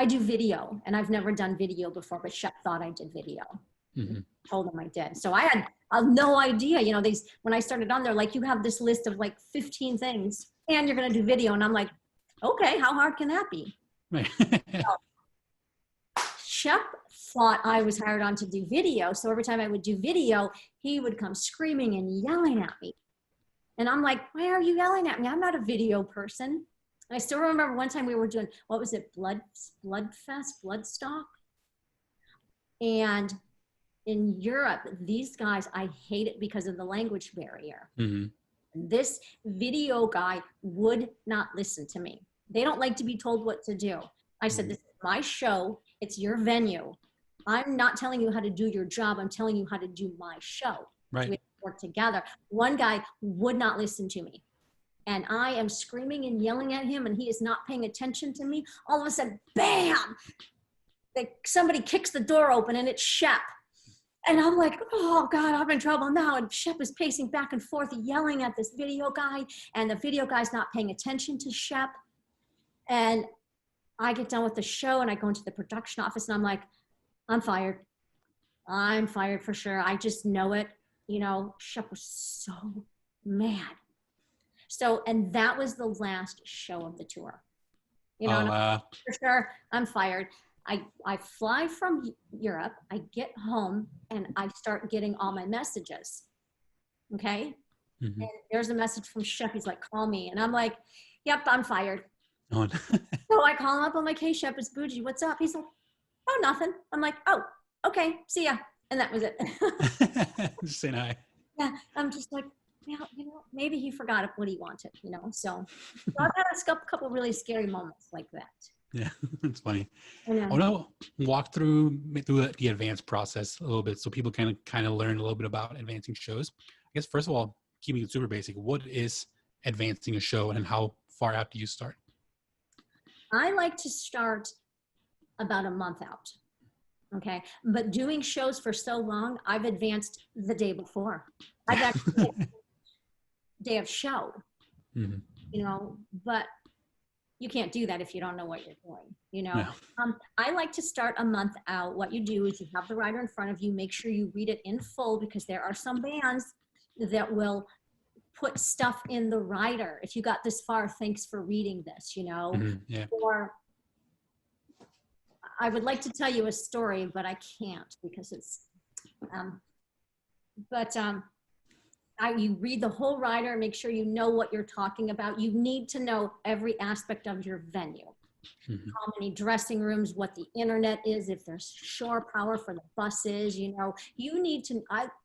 do video, and I've never done video before, but Shep thought I did video. Told him I did. So I had no idea, when I started on there, like, you have this list of like 15 things and you're going to do video. And I'm like, okay, how hard can that be? Right. So, Shep thought I was hired on to do video. So every time I would do video, he would come screaming and yelling at me. And I'm like, why are you yelling at me? I'm not a video person. And I still remember one time we were doing, what was it? Bloodstock. And in Europe, these guys, I hate it because of the language barrier. This video guy would not listen to me. They don't like to be told what to do. I said, this is my show. It's your venue. I'm not telling you how to do your job. I'm telling you how to do my show. Right. So we work together. One guy would not listen to me. And I am screaming and yelling at him, and he is not paying attention to me. All of a sudden, bam! Somebody kicks the door open, and it's Shep. And I'm like, oh God, I'm in trouble now. And Shep is pacing back and forth, yelling at this video guy, and the video guy's not paying attention to Shep. And I get done with the show, and I go into the production office, and I'm like, I'm fired. I'm fired for sure. I just know it. Shep was so mad. So, and that was the last show of the tour. For sure, I'm fired. I fly from Europe, I get home, and I start getting all my messages. Okay? And there's a message from Shep. He's like, call me. And I'm like, yep, I'm fired. So I call him up. I'm like, hey, Shep, it's Bujie. What's up? He's like, oh, nothing. I'm like, oh, okay, see ya. And that was it. Just saying hi. Yeah, I'm just like, maybe he forgot what he wanted, So I've had a couple really scary moments like that. Yeah, that's funny. I want to walk through the advanced process a little bit so people kind of learn a little bit about advancing shows. I guess, first of all, keeping it super basic, what is advancing a show and how far out do you start? I like to start about a month out. Okay. But doing shows for so long, I've advanced the day before. I've actually day of show, but you can't do that if you don't know what you're doing, Yeah. I like to start a month out. What you do is you have the writer in front of you, make sure you read it in full, because there are some bands that will put stuff in the writer. If you got this far, thanks for reading this, Yeah. Or I would like to tell you a story, but I can't because it's, you read the whole writer, make sure you know what you're talking about. You need to know every aspect of your venue. How many dressing rooms, what the internet is, if there's shore power for the buses, I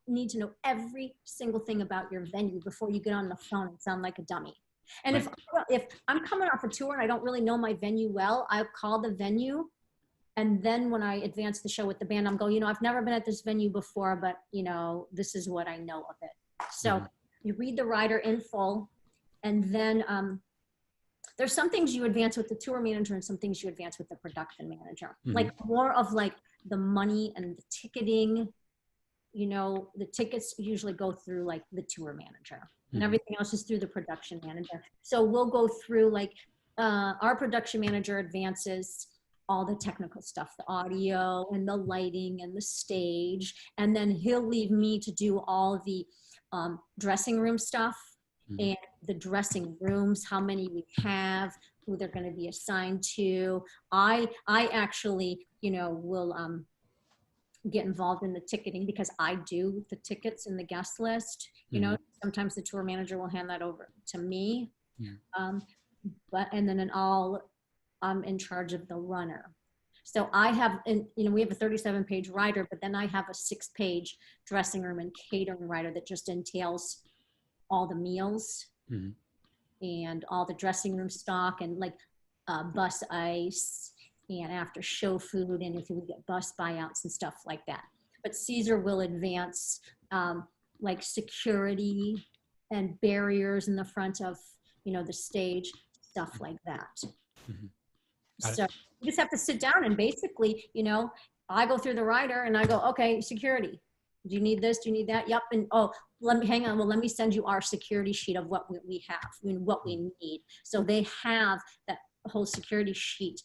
need to know every single thing about your venue before you get on the phone and sound like a dummy. And Right. if I'm coming off a tour and I don't really know my venue well, I'll call the venue. And then when I advance the show with the band, I'm going, I've never been at this venue before, but this is what I know of it. So you read the writer in full, and then there's some things you advance with the tour manager and some things you advance with the production manager. Like more of like the money and the ticketing, the tickets usually go through like the tour manager and everything else is through the production manager. So we'll go through like our production manager advances all the technical stuff, the audio and the lighting and the stage. And then he'll leave me to do all the dressing room stuff and the dressing rooms, how many we have, who they're going to be assigned to. I actually, will get involved in the ticketing because I do the tickets and the guest list. Sometimes the tour manager will hand that over to me. And then I'm in charge of the runner. So I have, we have a 37-page rider, but then I have a 6-page dressing room and catering rider that just entails all the meals and all the dressing room stock and like bus ice and after show food, and if we get bus buyouts and stuff like that. But Caesar will advance like security and barriers in the front of, the stage, stuff like that. So you just have to sit down and basically, I go through the rider and I go, okay, security. Do you need this? Do you need that? Yep. And hang on. Well, let me send you our security sheet of what we have, what we need. So they have that whole security sheet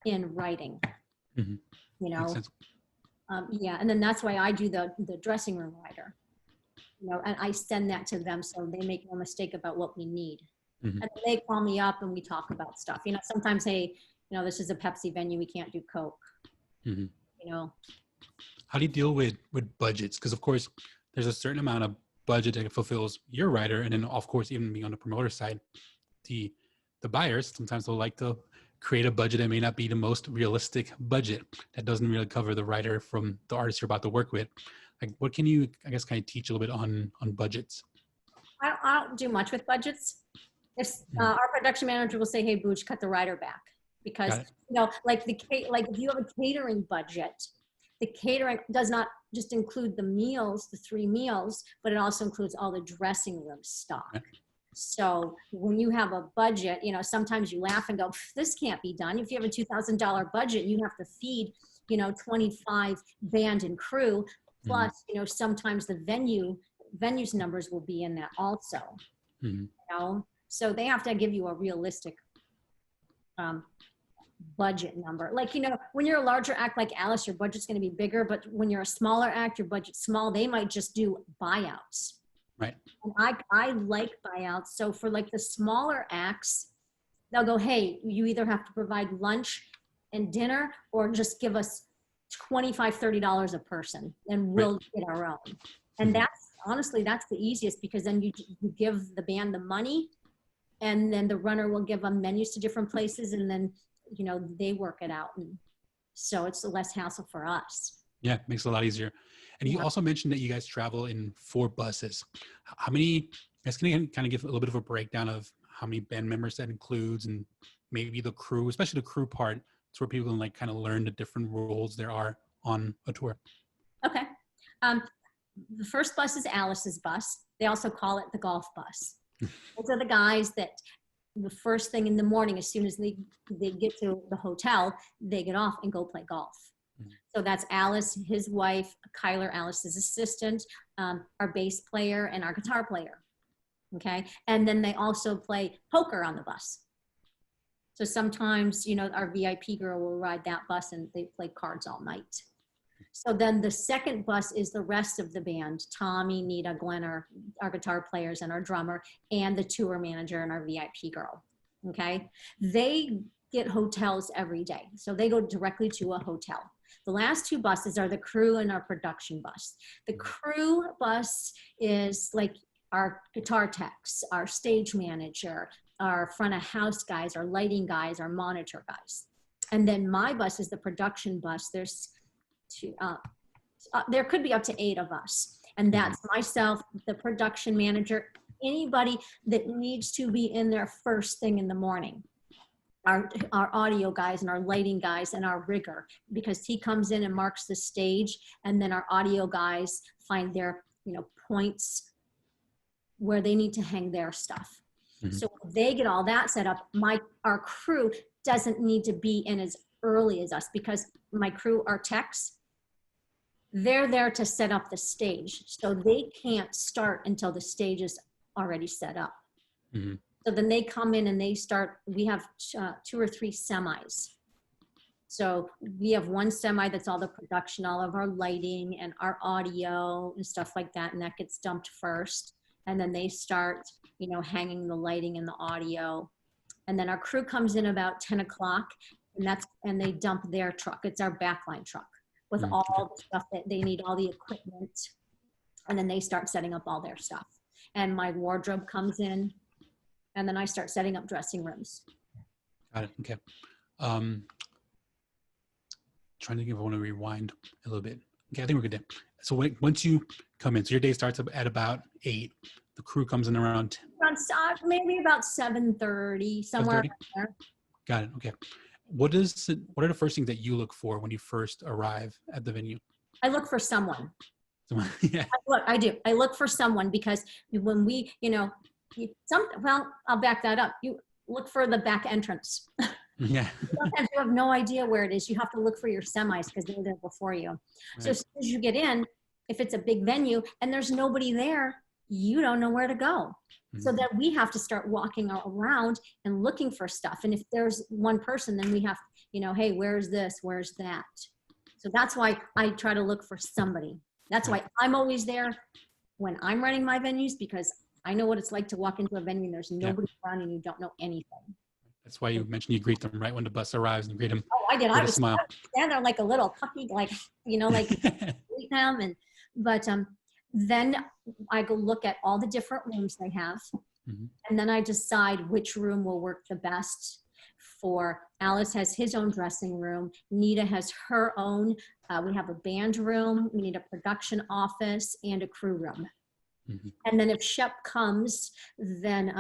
in writing, Yeah. And then that's why I do the dressing room rider, and I send that to them so they make no mistake about what we need. And then they call me up and we talk about stuff. Sometimes, hey, this is a Pepsi venue. We can't do Coke. How do you deal with budgets? Because of course, there's a certain amount of budget that fulfills your rider, and then of course, even being on the promoter side, the buyers sometimes they'll like to create a budget that may not be the most realistic budget that doesn't really cover the rider from the artist you're about to work with. Like, what can you, I guess, kind of teach a little bit on budgets? I don't do much with budgets. If our production manager will say, "Hey, Booch, cut the rider back," because like if you have a catering budget, the catering does not just include the meals, the 3 meals, but it also includes all the dressing room stock. Okay. So when you have a budget, sometimes you laugh and go, "This can't be done." If you have a $2,000 budget, you have to feed, 25 band and crew, plus, sometimes the venue's numbers will be in that also. So they have to give you a realistic budget number. Like, when you're a larger act like Alice, your budget's going to be bigger, but when you're a smaller act, your budget's small, they might just do buyouts. Right. And I like buyouts. So for like the smaller acts, they'll go, "Hey, you either have to provide lunch and dinner or just give us $25, $30 a person and we'll get our own." And honestly, that's the easiest, because then you give the band the money and then the runner will give them menus to different places, and then, they work it out. And so it's less hassle for us. Yeah, it makes it a lot easier. And you also mentioned that you guys travel in 4 buses. How many, can you kind of give a little bit of a breakdown of how many band members that includes, and maybe the crew, especially the crew part, so where people can like kind of learn the different roles there are on a tour? Okay. The first bus is Alice's bus. They also call it the golf bus. Those are the guys that the first thing in the morning, as soon as they get to the hotel, they get off and go play golf. So that's Alice, his wife, Kyler, Alice's assistant, our bass player, and our guitar player. Okay. And then they also play poker on the bus. So sometimes, our VIP girl will ride that bus and they play cards all night. So then the second bus is the rest of the band: Tommy, Nita, Glenn, our guitar players, and our drummer, and the tour manager and our VIP girl. Okay. They get hotels every day. So they go directly to a hotel. The last 2 buses are the crew and our production bus. The crew bus is like our guitar techs, our stage manager, our front of house guys, our lighting guys, our monitor guys. And then my bus is the production bus. There's 2, there could be up to 8 of us. And that's myself, the production manager, anybody that needs to be in there first thing in the morning. Our audio guys and our lighting guys and our rigger, because he comes in and marks the stage, and then our audio guys find their, points where they need to hang their stuff. So they get all that set up. Our crew doesn't need to be in as early as us, because my crew, our techs, they're there to set up the stage. So they can't start until the stage is already set up. So then they come in and they start, we have 2 or 3 semis. So we have one semi that's all the production, all of our lighting and our audio and stuff like that. And that gets dumped first. And then they start, hanging the lighting and the audio. And then our crew comes in about 10 o'clock and they dump their truck. It's our backline truck with all the stuff that they need, all the equipment. And then they start setting up all their stuff. And my wardrobe comes in, and then I start setting up dressing rooms. Got it. Okay. Trying to think if I want to rewind a little bit. Okay, I think we're good there. So once you come in, so your day starts at about 8. The crew comes in around maybe about 7:30, somewhere around there. Got it. Okay. What are the first things that you look for when you first arrive at the venue? I look for someone. Yeah. I do. I look for someone because when we, I'll back that up. You look for the back entrance. Yeah. Sometimes you have no idea where it is. You have to look for your semis because they're there before you. Right. So as soon as you get in, if it's a big venue and there's nobody there, you don't know where to go. Mm-hmm. So then we have to start walking around and looking for stuff. And if there's one person, then we have, hey, where's this? Where's that? So that's why I try to look for somebody. That's why I'm always there when I'm running my venues, because I know what it's like to walk into a venue and there's nobody around and you don't know anything. That's why you mentioned you greet them right when the bus arrives and you greet them. Oh, I did. I was smile. Stand there like a little puppy, like greet them. But then I go look at all the different rooms they have. Mm-hmm. And then I decide which room will work the best for. Alice has his own dressing room. Nita has her own. We have a band room. We need a production office and a crew room. Mm-hmm. And then if Shep comes, then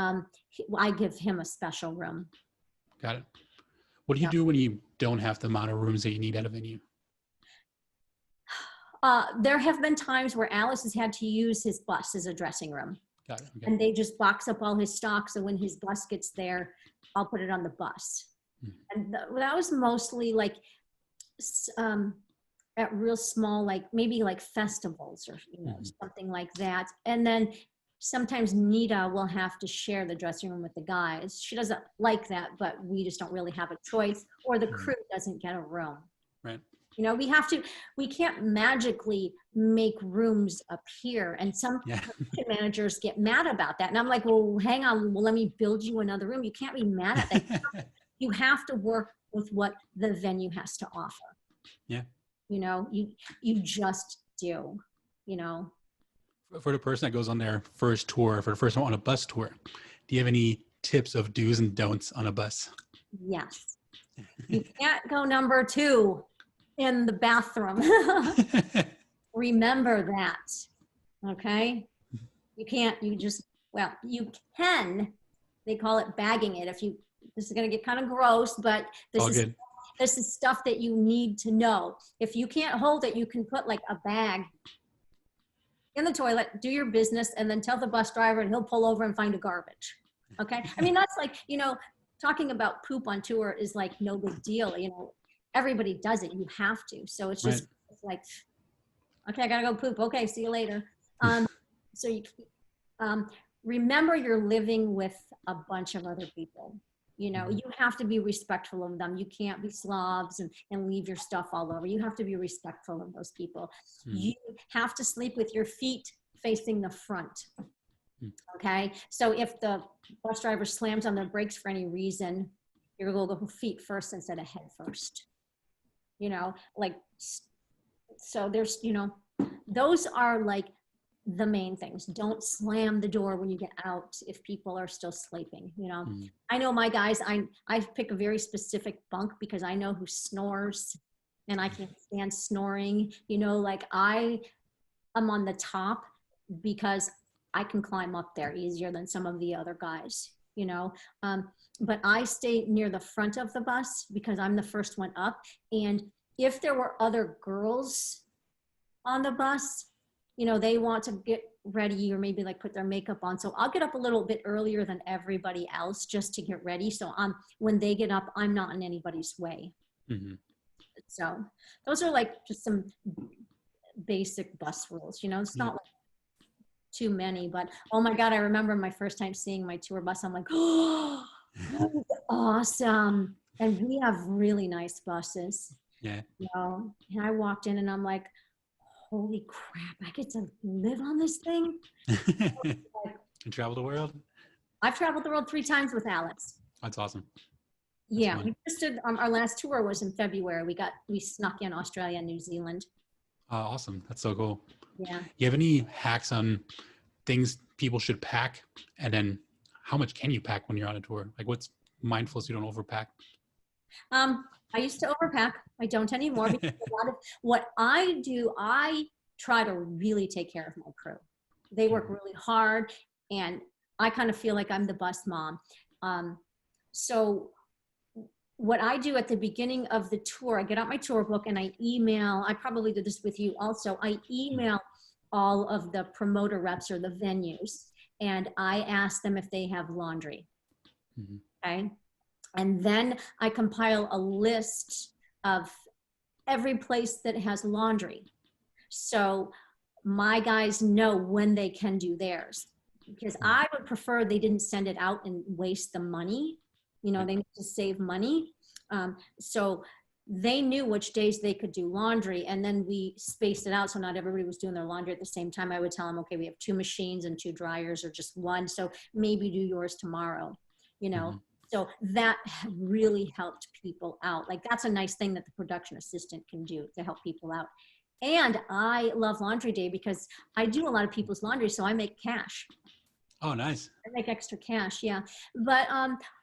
I give him a special room. Got it. What do you do when you don't have the amount of rooms that you need at a venue? There have been times where Alice has had to use his bus as a dressing room. Got it. Okay. And they just box up all his stock. So when his bus gets there, I'll put it on the bus. Mm-hmm. And that was mostly like at real small, like maybe like festivals or mm-hmm. something like that. And then sometimes Nita will have to share the dressing room with the guys. She doesn't like that, but we just don't really have a choice, or the crew doesn't get a room. Right. We can't magically make rooms appear. And some managers get mad about that. And I'm like, well, hang on, well, let me build you another room. You can't be mad at that. You have to work with what the venue has to offer. Yeah. You just do, For the person that goes on their first tour, for the first one on a bus tour, do you have any tips of do's and don'ts on a bus? Yes. You can't go number 2 in the bathroom. Remember that. Okay? You can. They call it bagging it. This is going to get kind of gross, but this is stuff that you need to know. If you can't hold it, you can put like a bag in the toilet, do your business, and then tell the bus driver and he'll pull over and find a garbage. Okay? I mean, that's like, talking about poop on tour is like no big deal. Everybody does it. You have to. So it's just it's like, okay, I got to go poop. Okay, see you later. So you remember you're living with a bunch of other people. You have to be respectful of them. You can't be slobs and leave your stuff all over. You have to be respectful of those people. You have to sleep with your feet facing the front. Okay? So if the bus driver slams on the brakes for any reason, you're going to go feet first instead of head first. So there's, those are like the main things. Don't slam the door when you get out if people are still sleeping. I know my guys, I pick a very specific bunk because I know who snores and I can't stand snoring. I am on the top because I can climb up there easier than some of the other guys, but I stay near the front of the bus because I'm the first one up. And if there were other girls on the bus, they want to get ready or maybe like put their makeup on. So I'll get up a little bit earlier than everybody else just to get ready. So when they get up, I'm not in anybody's way. Mm-hmm. So those are like just some basic bus rules, it's not like too many, but oh my God, I remember my first time seeing my tour bus. I'm like, oh, that was awesome. And we have really nice buses, Yeah. you know. And I walked in and I'm like, holy crap, I get to live on this thing. Like, And travel the world. I've traveled the world 3 times with Alex. That's awesome. That's Yeah, fun. we just did, our last tour was in February. We snuck in Australia and New Zealand. Awesome. That's so cool. Yeah. You have any hacks on things people should pack? And then how much can you pack when you're on a tour? Like what's mindful so you don't overpack? I used to overpack. I don't anymore because a lot of what I do, I try to really take care of my crew. They work really hard, and I kind of feel like I'm the bus mom. So what I do at the beginning of the tour, I get out my tour book and I email, I probably did this with you also, I email all of the promoter reps or the venues, and I ask them if they have laundry. Mm-hmm. Okay. And then I compile a list of every place that has laundry. So my guys know when they can do theirs, because I would prefer they didn't send it out and waste the money. You know, they need to save money. So they knew which days they could do laundry, and then we spaced it out so not everybody was doing their laundry at the same time. I would tell them, okay, we have 2 machines and 2 dryers or just one. So maybe do yours tomorrow, you know. Mm-hmm. So that really helped people out. Like that's a nice thing that the production assistant can do to help people out. And I love laundry day because I do a lot of people's laundry, so I make cash. Oh, nice. I make extra cash, yeah. But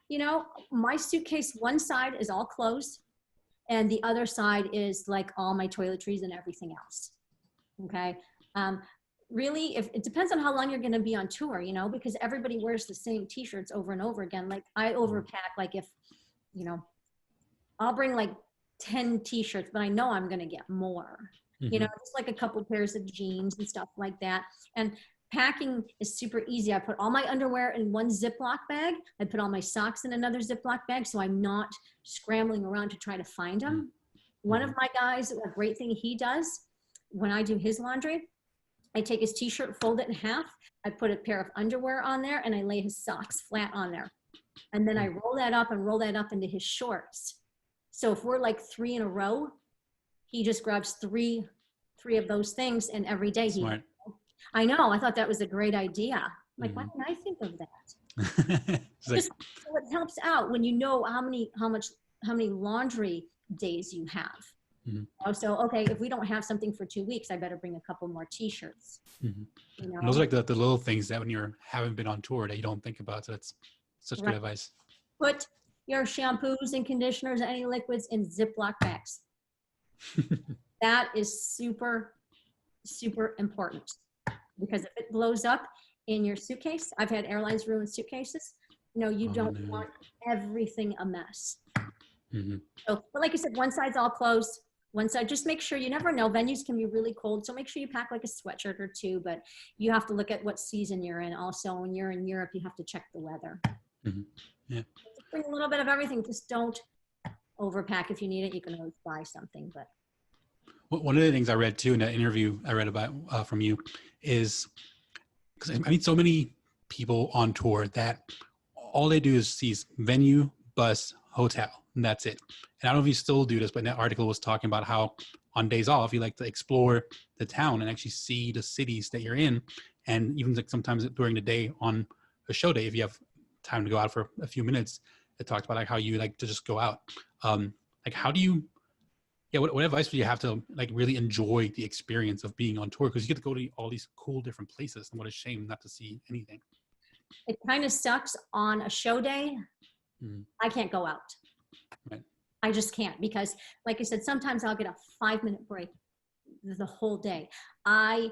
you know, my suitcase, one side is all clothes, and the other side is like all my toiletries and everything else. Okay. Really, if it depends on how long you're going to be on tour, you know, because everybody wears the same t-shirts over and over again. Like I overpack, like if, you know, I'll bring like 10 t-shirts, but I know I'm going to get more, you know, just like a couple pairs of jeans and stuff like that. And packing is super easy. I put all my underwear in one Ziploc bag. I put all my socks in another Ziploc bag, so I'm not scrambling around to try to find them. One of my guys, a great thing he does when I do his laundry, I take his t-shirt, fold it in half. I put a pair of underwear on there, and I lay his socks flat on there. And then I roll that up and roll that up into his shorts. So if we're like 3 in a row, he just grabs three of those things, and every day Smart. I know, I thought that was a great idea. I'm like, why didn't I think of that? Just so it helps out when you know how many laundry days you have. So, okay, if we don't have something for 2 weeks, I better bring a couple more t-shirts. You know? And those are like the little things that when you haven't been on tour that you don't think about. So that's such good advice. Put your shampoos and conditioners, any liquids in Ziploc bags. That is super, super important, because if it blows up in your suitcase, I've had airlines ruin suitcases. You know, you don't want everything a mess. So, but like I said, one side's all closed. One side, just make sure, you never know, venues can be really cold, so make sure you pack like a sweatshirt or 2, but you have to look at what season you're in. Also, when you're in Europe, you have to check the weather. Yeah. Bring a little bit of everything. Just don't overpack. If you need it, you can always buy something. But one of the things I read too in that interview I read about from you is, because I meet so many people on tour that all they do is seize venue, bus, hotel, and that's it. And I don't know if you still do this, but that article was talking about how on days off, you like to explore the town and actually see the cities that you're in. And even like sometimes during the day on a show day, if you have time to go out for a few minutes, it talks about like how you like to just go out. Like how do you, what advice would you have to like really enjoy the experience of being on tour? Because you get to go to all these cool different places, and what a shame not to see anything. it kind of sucks on a show day. I can't go out. Right. I just can't, because like I said, sometimes I'll get a 5-minute break the whole day. I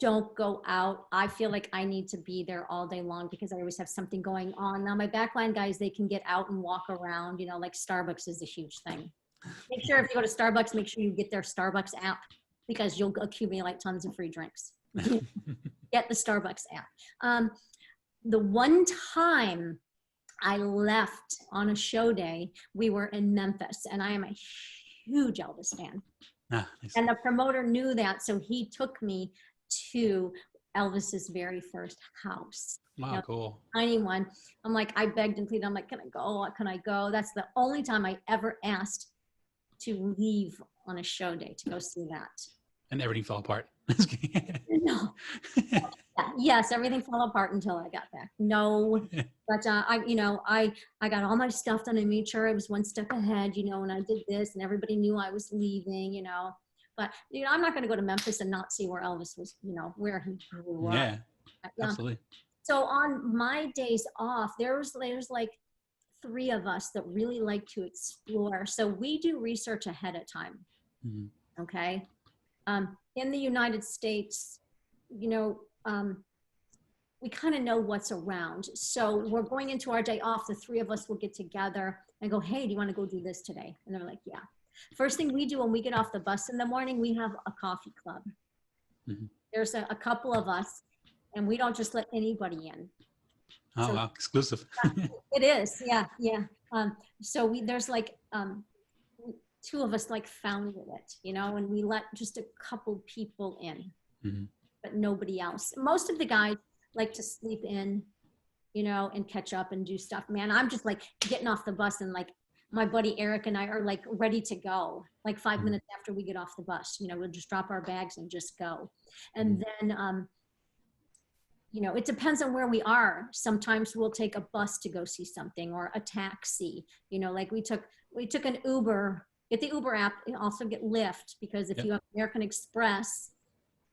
don't go out. I feel like I need to be there all day long because I always have something going on. Now my backline guys, they can get out and walk around, you know, like Starbucks is a huge thing. Make sure if you go to Starbucks, make sure you get their Starbucks app, because you'll accumulate tons of free drinks. Get the Starbucks app. The one time I left on a show day, we were in Memphis, and I am a huge Elvis fan. Nice. And the promoter knew that, so he took me to Elvis's very first house. Wow, cool. Tiny one. I'm like, I begged and pleaded. I'm like, can I go? Can I go? That's the only time I ever asked to leave on a show day to go see that. And everything fell apart. No. Yes, everything fell apart until I got back. No, but I got all my stuff done. I made sure I was one step ahead, and I did this, and everybody knew I was leaving, But I'm not going to go to Memphis and not see where Elvis was, where he grew up. Yeah, absolutely. So on my days off, there's like 3 of us that really like to explore. So we do research ahead of time. Mm-hmm. Okay. In the United States, we kind of know what's around. So we're going into our day off. The 3 of us will get together and go, hey, do you want to go do this today? And they're like, yeah. First thing we do when we get off the bus in the morning, we have a coffee club. Mm-hmm. There's a couple of us, and we don't just let anybody in. Oh, wow, exclusive. It is, yeah. So there's like 2 of us like founded it, and we let just a couple people in, mm-hmm. but nobody else. Most of the guys like to sleep in, and catch up and do stuff. Man, I'm just like getting off the bus and like my buddy Eric and I are like ready to go. Like 5 minutes after we get off the bus, we'll just drop our bags and just go. And then, it depends on where we are. Sometimes we'll take a bus to go see something or a taxi, like we took an Uber, get the Uber app, and also get Lyft, because if you have American Express,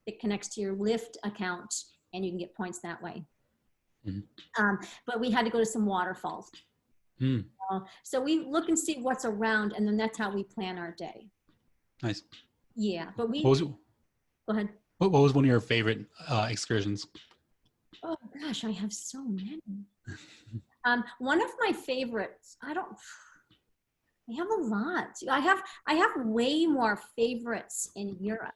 it connects to your Lyft account and you can get points that way. Mm-hmm. But we had to go to some waterfalls. Mm. So we look and see what's around, and then that's how we plan our day. Nice. Yeah, but go ahead. What was one of your favorite excursions? Oh gosh, I have so many. One of my favorites, I have a lot. I have way more favorites in Europe.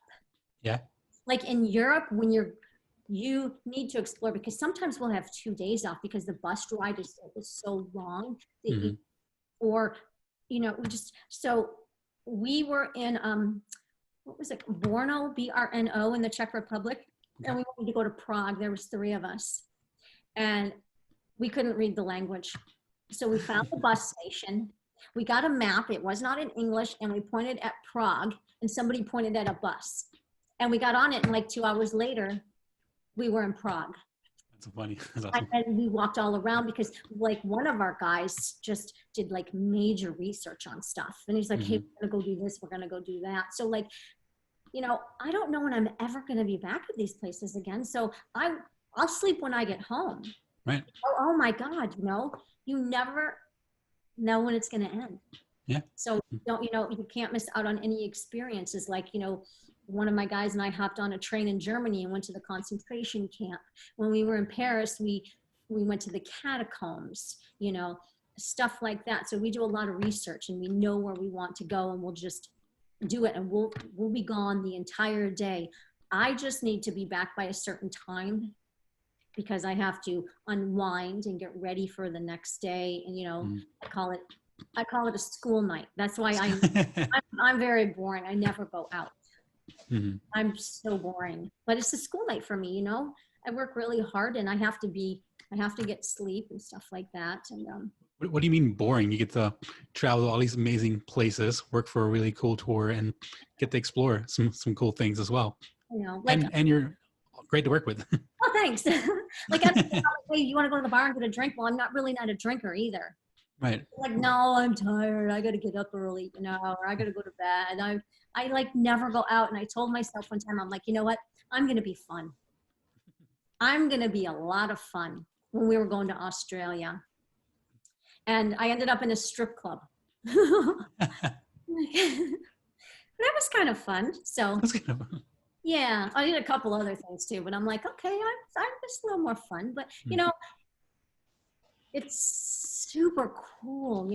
Yeah. Like in Europe, when you need to explore, because sometimes we'll have 2 days off because the bus ride is so long. Mm-hmm. Or, so we were in, what was it? Brno, B-R-N-O, in the Czech Republic. Okay. And we wanted to go to Prague. There was 3 of us. And we couldn't read the language. So we found the bus station. We got a map. It was not in English. And we pointed at Prague, and somebody pointed at a bus. And we got on it, and like 2 hours later, we were in Prague. That's funny. That's awesome. And we walked all around because like one of our guys just did like major research on stuff. And he's like, mm-hmm. Hey, we're going to go do this. We're going to go do that. So like, I don't know when I'm ever going to be back at these places again. So I'll sleep when I get home. Right. Oh my God, you never know when it's going to end. Yeah. So you can't miss out on any experiences. Like, one of my guys and I hopped on a train in Germany and went to the concentration camp. When we were in Paris, we went to the catacombs, stuff like that. So we do a lot of research, and we know where we want to go, and we'll just do it, and we'll be gone the entire day. I just need to be back by a certain time because I have to unwind and get ready for the next day. And I call it a school night. That's why I'm very boring. I never go out. Mm-hmm. I'm so boring, but it's a school night for me. I work really hard, and I have to get sleep and stuff like that. And what do you mean boring? You get to travel to all these amazing places, work for a really cool tour, and get to explore some cool things as well. And you're great to work with. Oh, thanks. Like, hey, you want to go to the bar and get a drink? Well, I'm not a drinker either. Right. Like, no, I'm tired. I got to get up early, or I got to go to bed. I like never go out. And I told myself one time, I'm like, you know what? I'm going to be fun. I'm going to be a lot of fun. When we were going to Australia, and I ended up in a strip club. That was kind of fun. So that's kind of fun. Yeah, I did a couple other things too, but I'm like, okay, I'm just a little more fun. But it's super cool,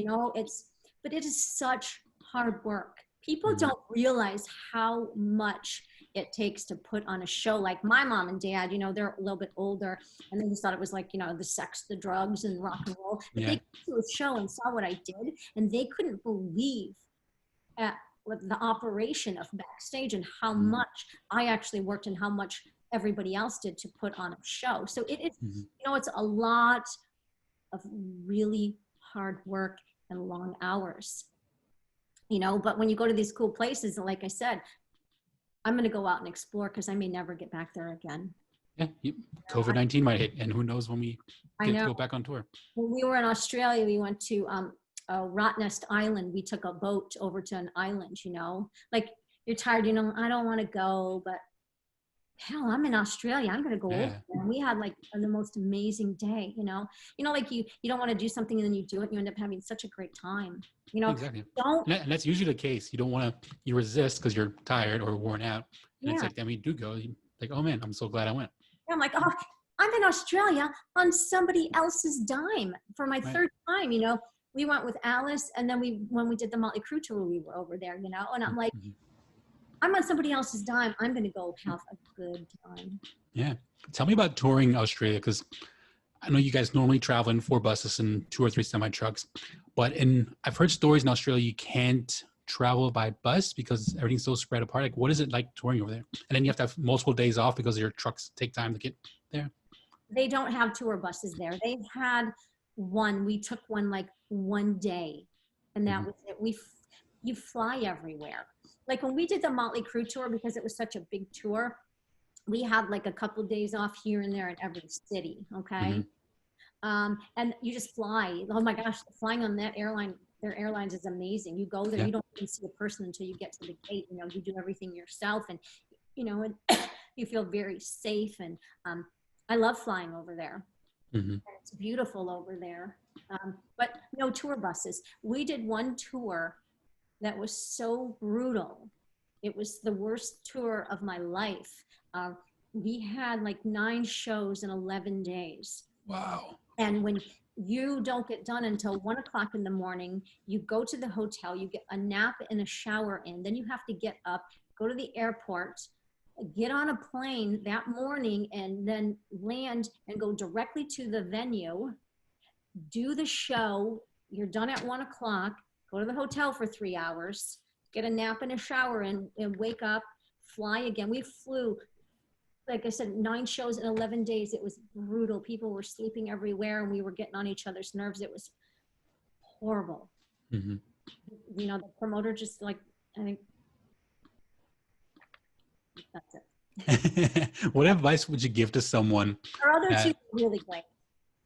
but it is such hard work. People don't realize how much it takes to put on a show. Like my mom and dad, they're a little bit older, and they just thought it was like, the sex, the drugs, and rock and roll. But they came to a show and saw what I did, and they couldn't believe at the operation of backstage and how much I actually worked and how much everybody else did to put on a show. So it is, Mhm. you know, it's a lot of really hard work and long hours, you know, but when you go to these cool places, like I said, I'm going to go out and explore because I may never get back there again. Yeah, know, COVID-19 might hit, and who knows when we I get to know. go back on tour. When we were in Australia, we went to Rottnest Island. We took a boat over to an island, you know, like you're tired, you know, I don't want to go, but hell, I'm in Australia. I'm going to go over Yeah, there. And we had like the most amazing day, you know, like you don't want to do something and then you do it and you end up having such a great time, you know, exactly. don't, And that's usually the case. You don't want to, you resist because you're tired or worn out. And it's yeah. like, then we do go, like, oh man, I'm so glad I went. I'm like, oh, I'm in Australia on somebody else's dime for my Right. third time, you know. We went with Alice, and then when we did the Motley Crue tour, we were over there, you know. And I'm like, Mhm. I'm on somebody else's dime. I'm going to go have a good time. Yeah. Tell me about touring Australia, because I know you guys normally travel in 4 buses and 2 or 3 semi trucks, but I've heard stories in Australia you can't travel by bus because everything's so spread apart. Like, what is it like touring over there? And then you have to have multiple days off because your trucks take time to get there. They don't have tour buses there. They had one. We took one like one day, and that Mhm. was it. You fly everywhere. Like when we did the Motley Crue tour, because it was such a big tour, we had like a couple days off here and there in every city. Okay. And you just fly. Oh my gosh, flying on that airline, their airlines is amazing. You go there, Yeah. you don't even see a person until you get to the gate. You know, you do everything yourself, and you know, and you feel very safe. And I love flying over there. Hmm. It's beautiful over there, but no tour buses. We did one tour that was so brutal. It was the worst tour of my life. We had like 9 shows in 11 days. Wow. And when you don't get done until 1 o'clock in the morning, you go to the hotel, you get a nap and a shower in, then you have to get up, go to the airport, get on a plane that morning, and then land and go directly to the venue, do the show. You're done at 1 o'clock, go to the hotel for 3 hours, get a nap and a shower in, and wake up, fly again. We flew, like I said, 9 shows in 11 days. It was brutal. People were sleeping everywhere and we were getting on each other's nerves. It was horrible. Hmm. You know, the promoter just like, I think that's it. What advice would you give to someone Our other 2 that were really great.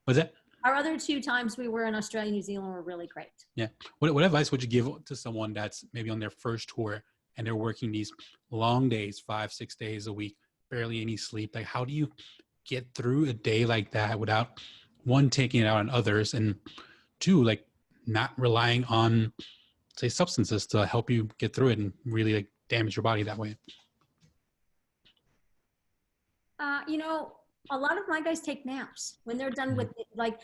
was that? Our other 2 times we were in Australia, New Zealand were really great. Yeah. What advice would you give to someone that's maybe on their first tour and they're working these long days, 5-6 days a week, barely any sleep? Like, how do you get through a day like that without, 1, taking it out on others, and 2, like not relying on, say, substances to help you get through it and really like damage your body that way? You know, a lot of my guys take naps when they're done with it. Like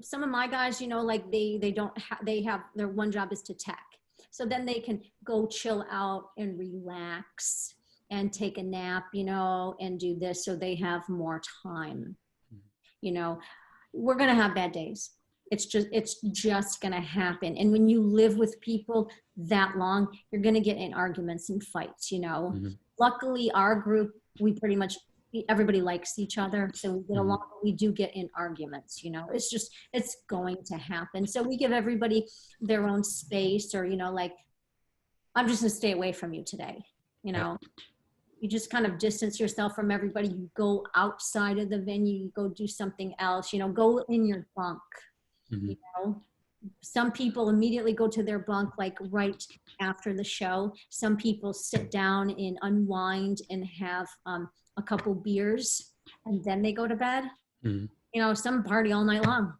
some of my guys, you know, like they don't have, they have their one job is to tech. So then they can go chill out and relax and take a nap, you know, and do this so they have more time. You know, we're going to have bad days. It's just going to happen. And when you live with people that long, you're going to get in arguments and fights, you know. Mm-hmm. Luckily, our group, we pretty much, everybody likes each other. So we get along, but we do get in arguments, you know. It's going to happen. So we give everybody their own space, or, you know, like, I'm just going to stay away from you today, you know. You just kind of distance yourself from everybody. You go outside of the venue, you go do something else, you know, go in your bunk. Mm-hmm. You know, some people immediately go to their bunk like right after the show. Some people sit down and unwind and have a couple beers and then they go to bed. Mm-hmm. You know, some party all night long.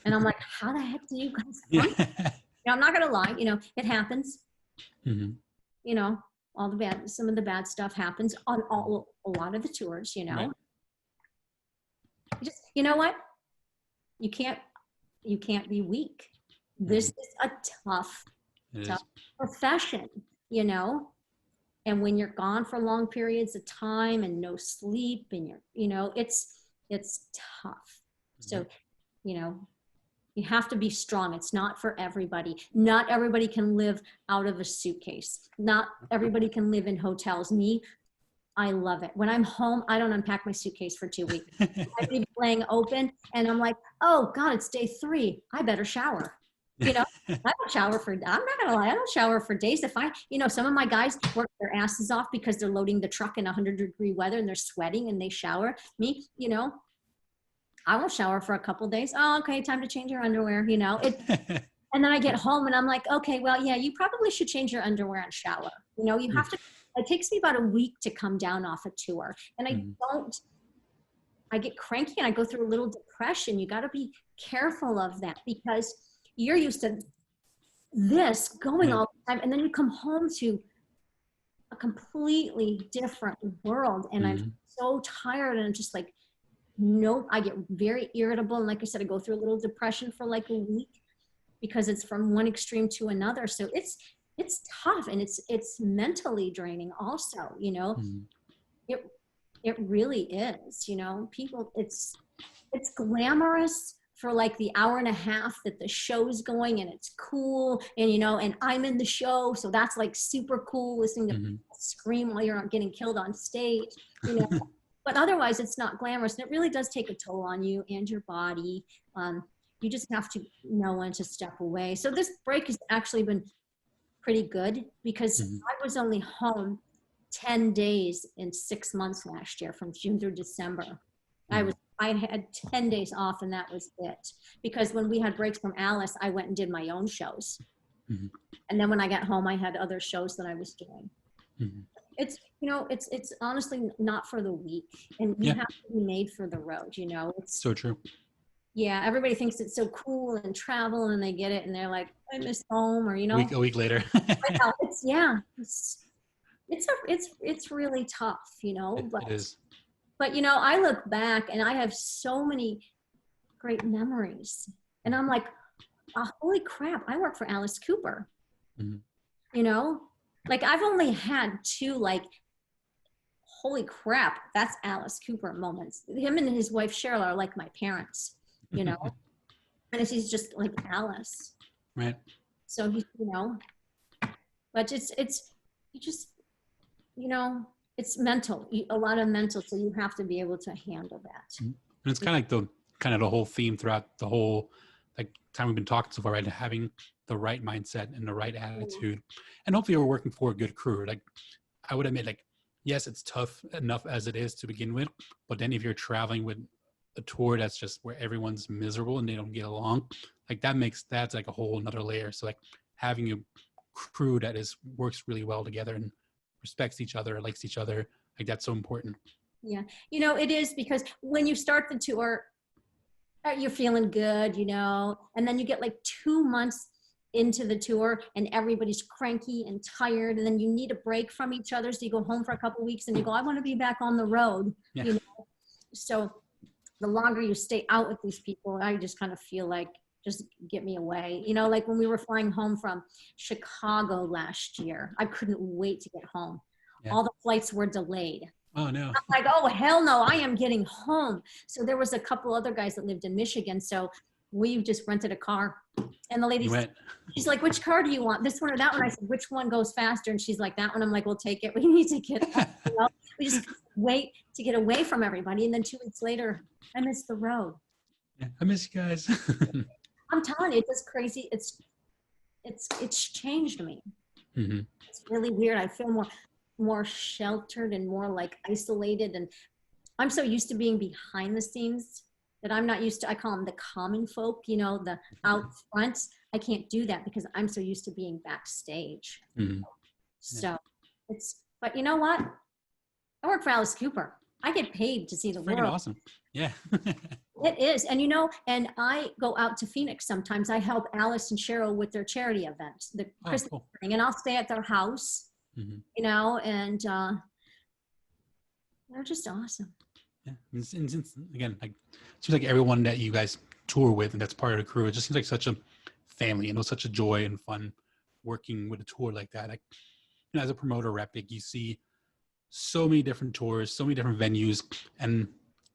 And I'm like, how the heck do you guys function? You know, I'm not going to lie, you know, it happens. Mm-hmm. You know, some of the bad stuff happens on a lot of the tours, you know. Right. You know what? You can't be weak. This is a tough profession, you know. And when you're gone for long periods of time and no sleep, and you know, it's tough. So, you know, you have to be strong. It's not for everybody. Not everybody can live out of a suitcase. Not everybody can live in hotels. Me, I love it. When I'm home, I don't unpack my suitcase for 2 weeks. I leave it laying open and I'm like, oh God, it's day 3. I better shower. You know, I don't shower for, I'm not gonna lie, I don't shower for days. If I, some of my guys work their asses off because they're loading the truck in 100-degree weather and they're sweating and they shower. Me, I won't shower for a couple days. Oh, okay, time to change your underwear, And then I get home and I'm like, okay, well, yeah, you probably should change your underwear and shower. You have to, it takes me about a week to come down off a tour. And I get cranky and I go through a little depression. You got to be careful of that because you're used to this going all the time. And then you come home to a completely different world. And I'm so tired and I'm just like, nope, I get very irritable. And like I said, I go through a little depression for like a week because it's from one extreme to another. So it's tough and it's mentally draining also, It really is, people, it's glamorous for like the hour and a half that the show's going and it's cool and, and I'm in the show. So that's like super cool listening to people scream while you're not getting killed on stage, but otherwise it's not glamorous. And it really does take a toll on you and your body. You just have to know when to step away. So this break has actually been pretty good because I was only home 10 days in 6 months last year from June through December. I had 10 days off and that was it. Because when we had breaks from Alice, I went and did my own shows. And then when I got home, I had other shows that I was doing. It's, it's honestly not for the weak and you have to be made for the road, It's so true. Yeah, everybody thinks it's so cool and travel and they get it and they're like, I miss home or, A week later. It's really tough, It is. But, I look back and I have so many great memories and I'm like, oh, holy crap, I work for Alice Cooper, like I've only had 2, like, holy crap, that's Alice Cooper moments. Him and his wife, Cheryl, are like my parents, and she's just like Alice. Right. So, but it's mental, a lot of mental. So you have to be able to handle that. And it's kind of like the whole theme throughout the whole time we've been talking so far, right? Having the right mindset and the right attitude, and hopefully we're working for a good crew. Like I would admit, yes, it's tough enough as it is to begin with, but then if you're traveling with a tour that's just where everyone's miserable and they don't get along, that's like a whole another layer. So like having a crew that works really well together and respects each other, likes each other, that's so important. Yeah, it is because when you start the tour, you're feeling good, and then you get like 2 months into the tour and everybody's cranky and tired and then you need a break from each other. So you go home for a couple of weeks and you go, I want to be back on the road. So the longer you stay out with these people, I just kind of feel like, just get me away. Like when we were flying home from Chicago last year, I couldn't wait to get home. All the flights were delayed. Oh no. I'm like, oh, hell no, I am getting home. So there was a couple other guys that lived in Michigan. So we just rented a car and the lady, she's like, which car do you want? This one or that one? I said, which one goes faster? And she's like, that one. I'm like, we'll take it. We need to get, we just wait to get away from everybody. And then 2 weeks later, I missed the road. Yeah, I miss you guys. I'm telling you, it's crazy. It's changed me. It's really weird. I feel more sheltered and more like isolated. And I'm so used to being behind the scenes that I'm not used to. I call them the common folk, the out front. I can't do that because I'm so used to being backstage. So but you know what? I work for Alice Cooper. I get paid to see the world. Awesome. Yeah. It is. And, and I go out to Phoenix sometimes. I help Alice and Cheryl with their charity event, the Christmas thing, and I'll stay at their house, and they're just awesome. Yeah. Again, it seems like everyone that you guys tour with and that's part of the crew, it just seems like such a family, such a joy and fun working with a tour like that. As a promoter rep, you see so many different tours, so many different venues, and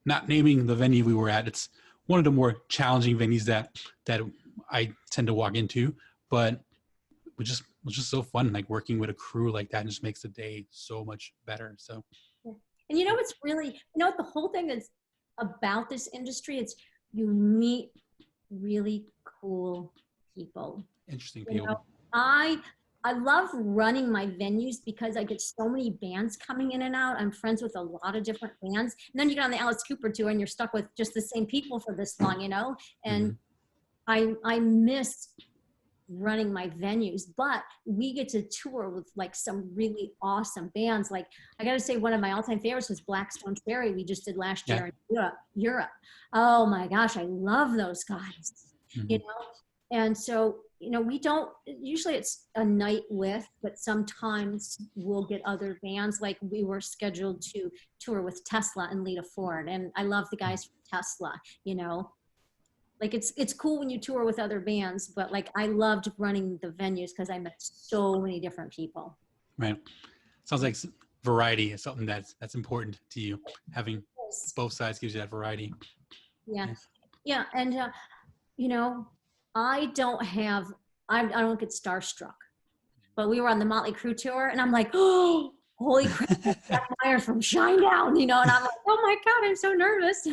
not naming the venue we were at, it's one of the more challenging venues that I tend to walk into, but it was just so fun, working with a crew like that, and just makes the day so much better. So And you know what's really, you know what the whole thing is about this industry? It's you meet really cool people. Interesting You know, people. I love running my venues because I get so many bands coming in and out. I'm friends with a lot of different bands. And then you get on the Alice Cooper tour and you're stuck with just the same people for this long, you know? And I miss running my venues, but we get to tour with like some really awesome bands. Like I got to say, one of my all-time favorites was Blackstone Cherry. We just did last year in Europe. Oh my gosh, I love those guys. You know, and so you know we don't usually it's a night with, but sometimes we'll get other bands. Like we were scheduled to tour with Tesla and Lita Ford, and I love the guys from Tesla. You know, like it's cool when you tour with other bands, but like I loved running the venues because I met so many different people. Right. Sounds like variety is something that's important to you. Having both sides gives you that variety. Yeah. Yeah. And you know, I don't get starstruck, but we were on the Motley Crue tour and I'm like, oh, holy crap, Jack Meyer from Shinedown, you know, and I'm like, oh my God, I'm so nervous.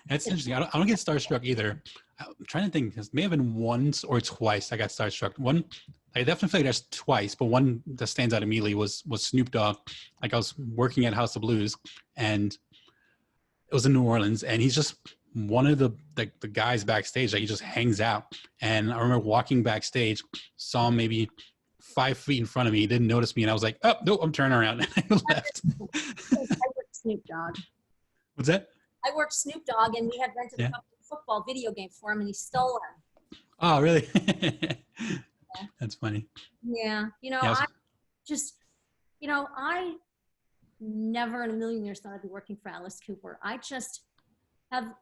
That's interesting. I don't get starstruck either. I'm trying to think. It may have been once or twice I got starstruck. One, I definitely feel like there's twice, but one that stands out immediately was Snoop Dogg. Like I was working at House of Blues, and it was in New Orleans, and he's just one of the guys backstage that he just hangs out. And I remember walking backstage, saw him maybe 5 feet in front of me. He didn't notice me, and I was like, "Oh, no, I'm turning around." And I left. I worked Snoop Dogg. What's that? I worked Snoop Dogg, and we had rented a football video game for him, and he stole them. Oh, really? That's funny. Yeah, you know, I just, you know, I never in a million years thought I'd be working for Alice Cooper. I just have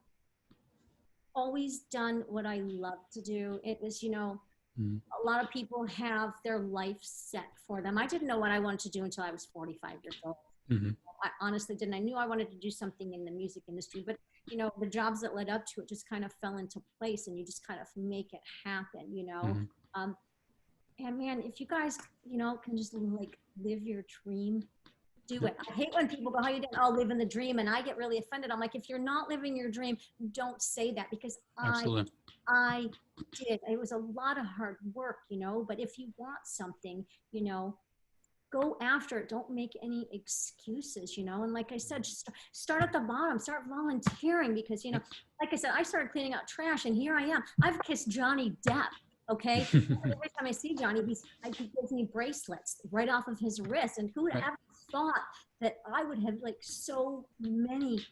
always done what I love to do. It was, you know, a lot of people have their life set for them. I didn't know what I wanted to do until I was 45 years old. I honestly didn't. I knew I wanted to do something in the music industry, but you know, the jobs that led up to it just kind of fell into place, and you just kind of make it happen, you know. And man, if you guys, you know, can just like live your dream, do it. I hate when people go, how you doing? Oh, living the dream. And I get really offended. I'm like, if you're not living your dream, don't say that, because I did. It was a lot of hard work, you know, but if you want something, you know, go after it. Don't make any excuses, you know. And like I said, just start at the bottom, start volunteering, because, you know, like I said, I started cleaning out trash, and here I am. I've kissed Johnny Depp. Okay. Every time I see Johnny, he gives me bracelets right off of his wrist. And who would ever thought that I would have like so many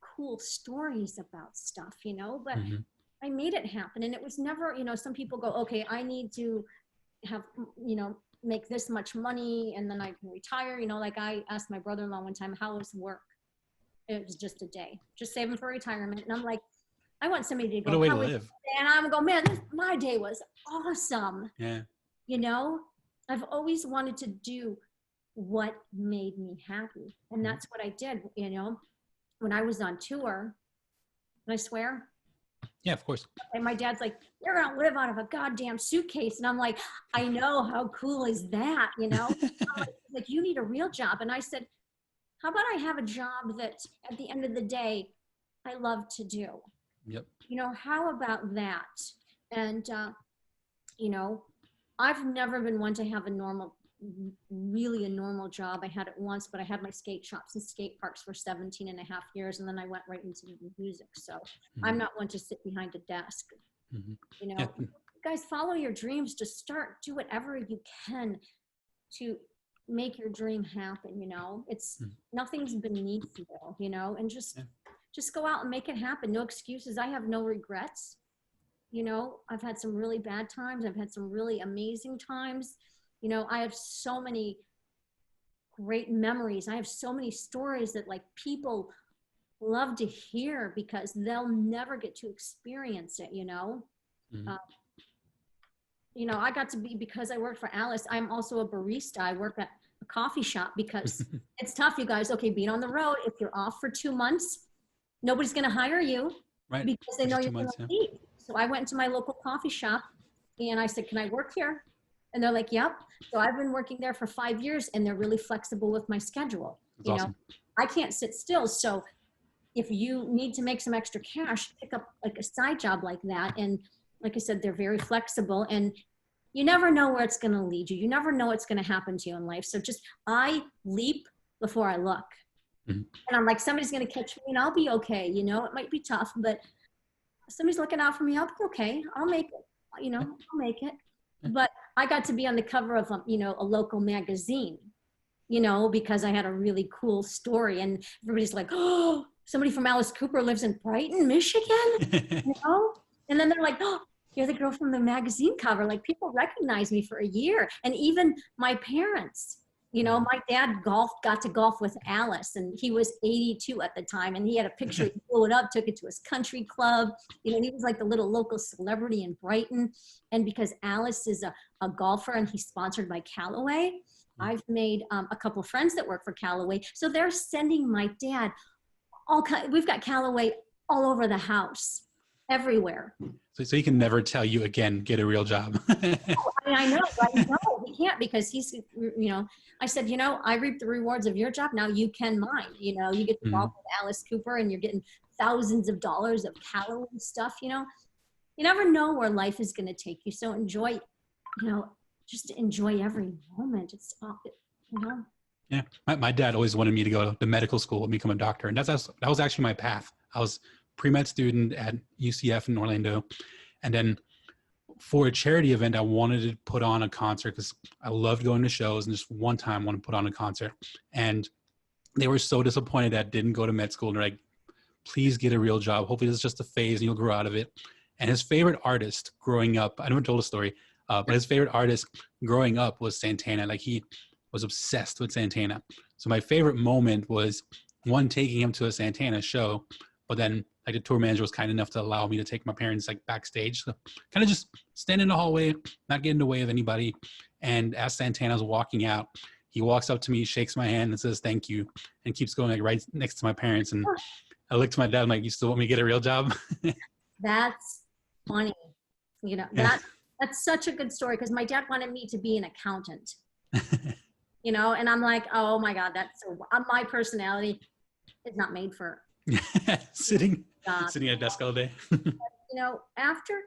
cool stories about stuff, you know, but I made it happen. And it was never, you know, some people go, okay, I need to have, you know, make this much money and then I can retire. You know, like I asked my brother-in-law one time, how was work? It was just a day, just saving for retirement. And I'm like, I want somebody to go, what a way to live. And I'm going, man, my day was awesome. Yeah. You know, I've always wanted to do what made me happy. And that's what I did, you know, when I was on tour. Can I swear? Yeah, of course. And my dad's like, you're going to live out of a goddamn suitcase. And I'm like, I know, how cool is that? You know, I'm like, you need a real job. And I said, how about I have a job that at the end of the day, I love to do? Yep. You know, how about that? And, you know, I've never been one to have really a normal job. I had it once, but I had my skate shops and skate parks for 17 and a half years. And then I went right into music. So I'm not one to sit behind a desk. You know, you guys, follow your dreams. Just do whatever you can to make your dream happen. You know, it's nothing's beneath you, you know, and just go out and make it happen. No excuses. I have no regrets. You know, I've had some really bad times. I've had some really amazing times. You know, I have so many great memories. I have so many stories that like people love to hear because they'll never get to experience it, you know? You know, I got to be, because I worked for Alice, I'm also a barista. I work at a coffee shop because it's tough, you guys. Okay, being on the road, if you're off for 2 months, nobody's going to hire you because they know you're going to leave. So I went into my local coffee shop and I said, can I work here? And they're like, yep. So I've been working there for 5 years and they're really flexible with my schedule. That's awesome. I can't sit still. So if you need to make some extra cash, pick up like a side job like that. And like I said, they're very flexible, and you never know where it's going to lead you. You never know what's going to happen to you in life. So just, I leap before I look. Mhm. And I'm like, somebody's going to catch me and I'll be okay. You know, it might be tough, but somebody's looking out for me. I'll be okay. I'll make it, you know, I'll make it. But I got to be on the cover of, you know, a local magazine, you know, because I had a really cool story, and everybody's like, oh, somebody from Alice Cooper lives in Brighton, Michigan, you know? And then they're like, oh, you're the girl from the magazine cover. Like, people recognize me for a year. And even my parents, you know, my dad got to golf with Alice, and he was 82 at the time. And he had a picture, he blew it up, took it to his country club. You know, he was like the little local celebrity in Brighton. And because Alice is a golfer and he's sponsored by Callaway, I've made a couple friends that work for Callaway. So they're sending my dad we've got Callaway all over the house, everywhere. So he can never tell you again, get a real job. I know, right? No, he can't, because he's, you know, I said, you know, I reap the rewards of your job. Now you can mine. You know, you get to golf with Alice Cooper and you're getting thousands of dollars of Callaway stuff, you know. You never know where life is going to take you. So enjoy, you know, just enjoy every moment. It's, you know. Yeah, my dad always wanted me to go to medical school and become a doctor, and that was actually my path. I was pre-med student at UCF in Orlando, and then for a charity event, I wanted to put on a concert because I loved going to shows, and just one time I wanted to put on a concert, and they were so disappointed that I didn't go to med school, and they're like, please get a real job. Hopefully this is just a phase and you'll grow out of it. And his favorite artist growing up, I never told a story, but his favorite artist growing up was Santana. Like, he was obsessed with Santana. So my favorite moment was, one, taking him to a Santana show, but then like the tour manager was kind enough to allow me to take my parents like backstage. So kind of just stand in the hallway, not get in the way of anybody. And as Santana's walking out, he walks up to me, shakes my hand and says, thank you, and keeps going like right next to my parents. And I looked to my dad, I'm like, you still want me to get a real job? That's funny. You know, that's such a good story, because my dad wanted me to be an accountant. You know, and I'm like, oh my God, that's so, my personality is not made for sitting at a desk all day. You know, after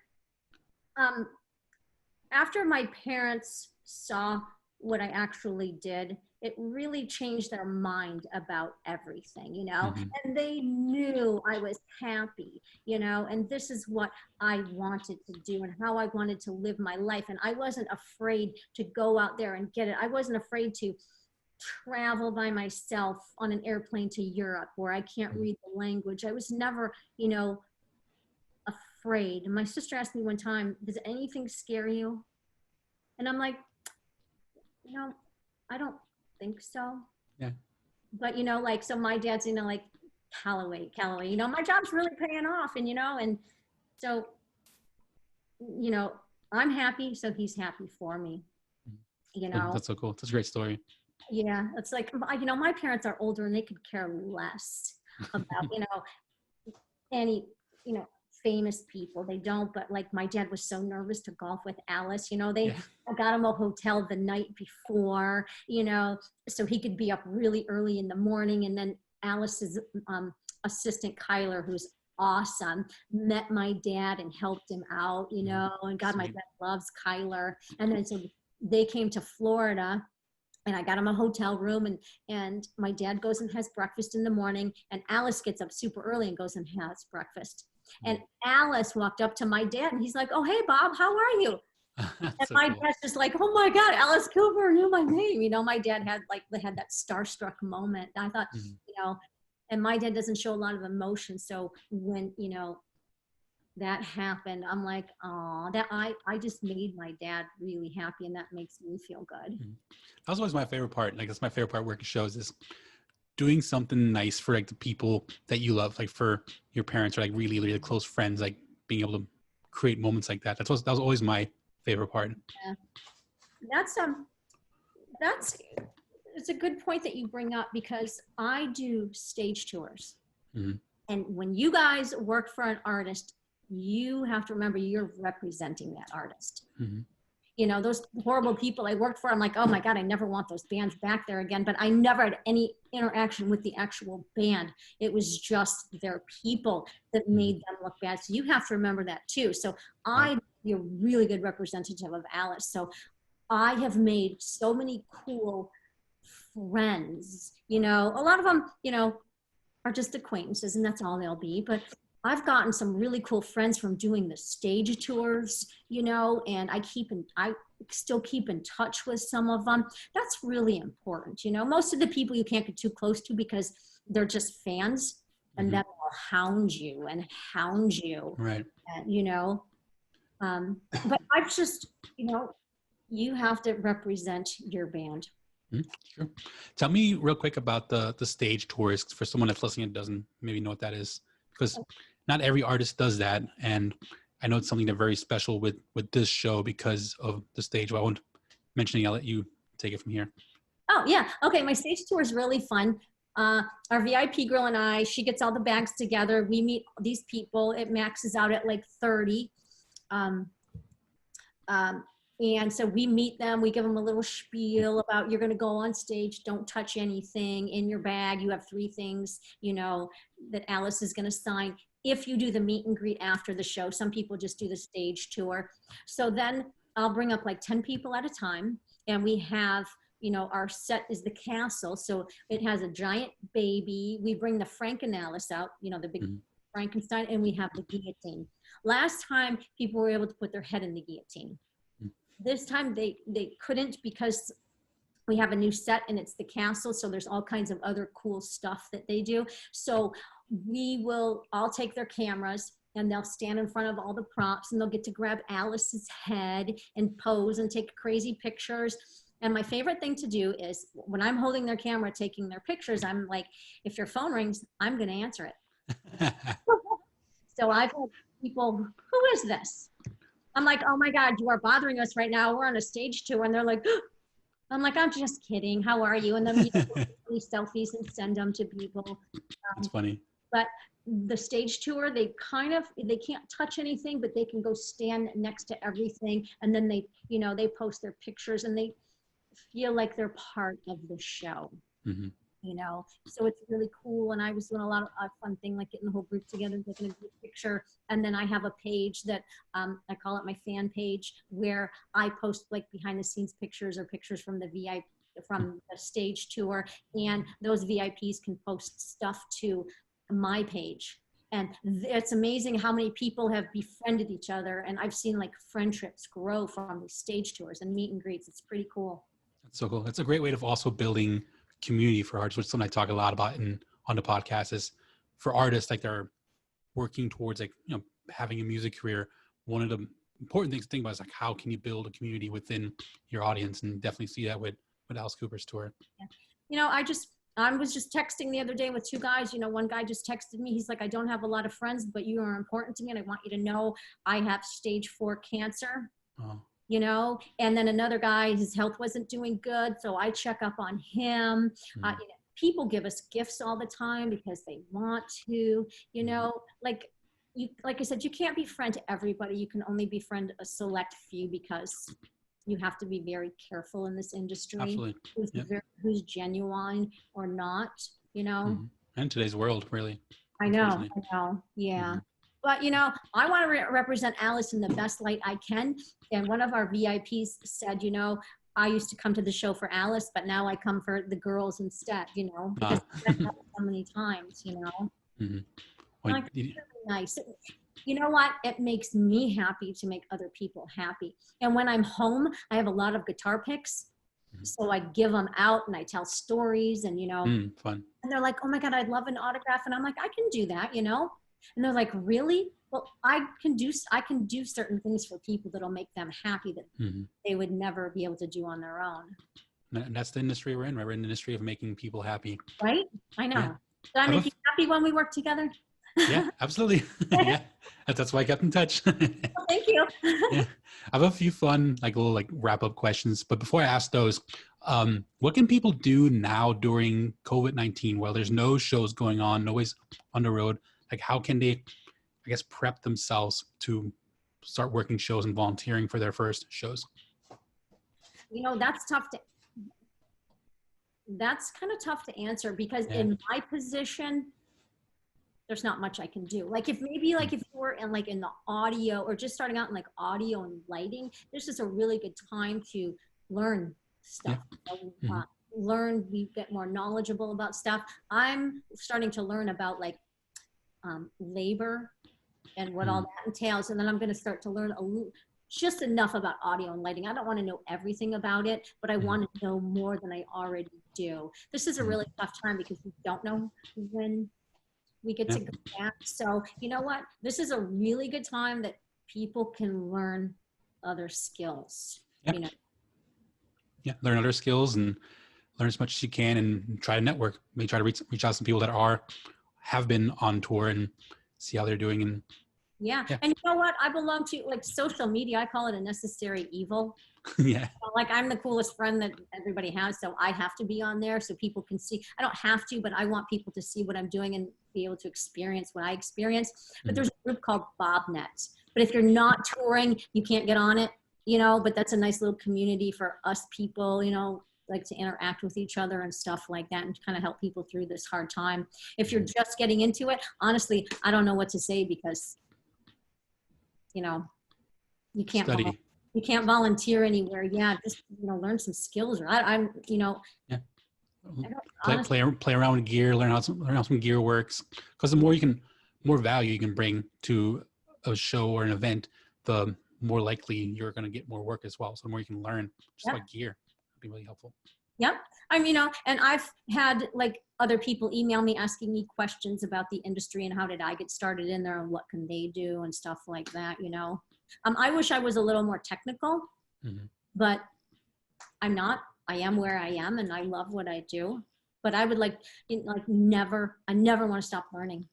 my parents saw what I actually did, it really changed their mind about everything, you know, and they knew I was happy, you know, and this is what I wanted to do and how I wanted to live my life. And I wasn't afraid to go out there and get it. I wasn't afraid to travel by myself on an airplane to Europe where I can't read the language. I was never, you know, afraid. And my sister asked me one time, does anything scare you? And I'm like, you know, I don't think so. Yeah. But, you know, like, so my dad's, you know, like, Callaway, you know, my job's really paying off. And, you know, and so, you know, I'm happy, so he's happy for me, you know. That's so cool. That's a great story. Yeah, it's like, you know, my parents are older and they could care less about, you know, any, you know, famous people. They don't, but like, my dad was so nervous to golf with Alice, you know, they got him a hotel the night before, you know, so he could be up really early in the morning. And then Alice's assistant, Kyler, who's awesome, met my dad and helped him out, you know, and God, my dad loves Kyler. And then so they came to Florida, and I got him a hotel room, and my dad goes and has breakfast in the morning, and Alice gets up super early and goes and has breakfast. And Alice walked up to my dad and he's like, oh, hey, Bob, how are you? And So my cool. dad's just like, oh my God, Alice Cooper knew my name. You know, my dad had that starstruck moment. I thought, you know, and my dad doesn't show a lot of emotion. So when, you know, that happened, I'm like, oh, that I just made my dad really happy, and that makes me feel good. That was always my favorite part. Like, that's my favorite part working shows, is doing something nice for like the people that you love, like for your parents or like really, really close friends, like being able to create moments like that. That was always my favorite part. Yeah. That's it's a good point that you bring up, because I do stage tours. And when you guys work for an artist, you have to remember you're representing that artist. you know, those horrible people I worked for, I'm like, oh my God, I never want those bands back there again. But I never had any interaction with the actual band. It was just their people that made them look bad. So you have to remember that too. So I'm a really good representative of Alice. So I have made so many cool friends, you know, a lot of them, you know, are just acquaintances and that's all they'll be. But I've gotten some really cool friends from doing the stage tours, you know, and I still keep in touch with some of them. That's really important. You know, most of the people you can't get too close to because they're just fans and then they'll hound you. Right. And, you know, but I've just, you know, you have to represent your band. Sure. Tell me real quick about the stage tours for someone that's listening and doesn't maybe know what that is, because not every artist does that, and I know it's something that's very special with this show because of the stage. Well, I won't mention it. I'll let you take it from here. Oh yeah, okay. My stage tour is really fun. Our VIP girl and I, she gets all the bags together. We meet these people. It maxes out at like 30. And so we meet them, we give them a little spiel about you're going to go on stage, don't touch anything in your bag. You have 3 things, you know, that Alice is going to sign. If you do the meet and greet after the show, some people just do the stage tour. So then I'll bring up like 10 people at a time. And we have, you know, our set is the castle. So it has a giant baby. We bring the Franken Alice out, you know, the big Frankenstein, and we have the guillotine. Last time people were able to put their head in the guillotine. This time they couldn't because we have a new set and it's the castle. So there's all kinds of other cool stuff that they do. So we will all take their cameras and they'll stand in front of all the props and they'll get to grab Alice's head and pose and take crazy pictures. And my favorite thing to do is when I'm holding their camera, taking their pictures, I'm like, if your phone rings, I'm going to answer it. So I've had people, who is this? I'm like, oh my God, you are bothering us right now. We're on a stage tour. And they're like, I'm like, I'm just kidding. How are you? And then we do selfies and send them to people. That's funny. But the stage tour, they can't touch anything, but they can go stand next to everything. And then they, you know, they post their pictures and they feel like they're part of the show. You know, so it's really cool. And I was doing a lot of fun thing, like getting the whole group together, taking a group picture. And then I have a page that I call it my fan page, where I post like behind the scenes pictures or pictures from the VIP, from the stage tour. And those VIPs can post stuff to my page. And it's amazing how many people have befriended each other. And I've seen like friendships grow from these stage tours and meet and greets. It's pretty cool. That's so cool. It's a great way of also building community for artists, which is something I talk a lot about on the podcast, is for artists, like they're working towards like, you know, having a music career. One of the important things to think about is like, how can you build a community within your audience? And definitely see that with Alice Cooper's tour. Yeah. You know, I was just texting the other day with 2 guys. You know, one guy just texted me. He's like, I don't have a lot of friends, but you are important to me. And I want you to know I have stage 4 cancer. Oh. You know, and then another guy, his health wasn't doing good. So I check up on him. You know, people give us gifts all the time because they want to, you know, like I said, you can't befriend everybody. You can only befriend a select few because you have to be very careful in this industry. Absolutely. Who's genuine or not, you know. And today's world, really. I know. Yeah. But, you know, I want to represent Alice in the best light I can. And one of our VIPs said, you know, I used to come to the show for Alice, but now I come for the girls instead, you know, because I've done it so many times, you know. Like, it's really nice. You know what? It makes me happy to make other people happy. And when I'm home, I have a lot of guitar picks. So I give them out and I tell stories and, you know, fun. And they're like, oh my God, I'd love an autograph. And I'm like, I can do that, you know. And they're like, really? Well, I can do certain things for people that'll make them happy that they would never be able to do on their own. And that's the industry we're in, right? We're in the industry of making people happy. Right? I know. Yeah. Did I make you happy when we worked together? Yeah, absolutely. Yeah, that's why I kept in touch. Well, thank you. Yeah. I have a few fun, like little like wrap up questions. But before I ask those, what can people do now during COVID-19 while there's no shows going on, nobody's on the road? Like, how can they, I guess, prep themselves to start working shows and volunteering for their first shows? That's kind of tough to answer because in my position, there's not much I can do. Like if maybe like if you were in like in the audio or just starting out in like audio and lighting, this is a really good time to learn stuff. Learn, we get more knowledgeable about stuff. I'm starting to learn about like labor and what all that entails. And then I'm going to start to learn just enough about audio and lighting. I don't want to know everything about it, but I want to know more than I already do. This is a really tough time because we don't know when we get to go back. So you know what? This is a really good time that people can learn other skills. You know? Yeah, learn other skills and learn as much as you can and try to network. Maybe try to reach out to some people that have been on tour and see how they're doing. And and you know what? I belong to like social media. I call it a necessary evil. Like I'm the coolest friend that everybody has, so I have to be on there so people can see. I don't have to, but I want people to see what I'm doing and be able to experience what I experience. But there's a group called BobNet. But if you're not touring, you can't get on it, you know, but that's a nice little community for us people, you know, like to interact with each other and stuff like that and kind of help people through this hard time. If you're just getting into it, honestly, I don't know what to say because, you know, you can't study. You can't volunteer anywhere. Just, you know, learn some skills or I'm, you know, play around with gear, learn how some gear works. Because the more value you can bring to a show or an event, the more likely you're going to get more work as well. So the more you can learn, just like gear, it'd be really helpful. I'm, you know, and I've had like other people email me asking me questions about the industry and how did I get started in there and what can they do and stuff like that, you know. I wish I was a little more technical, but I'm not. I am where I am and I love what I do, but I would I never want to stop learning.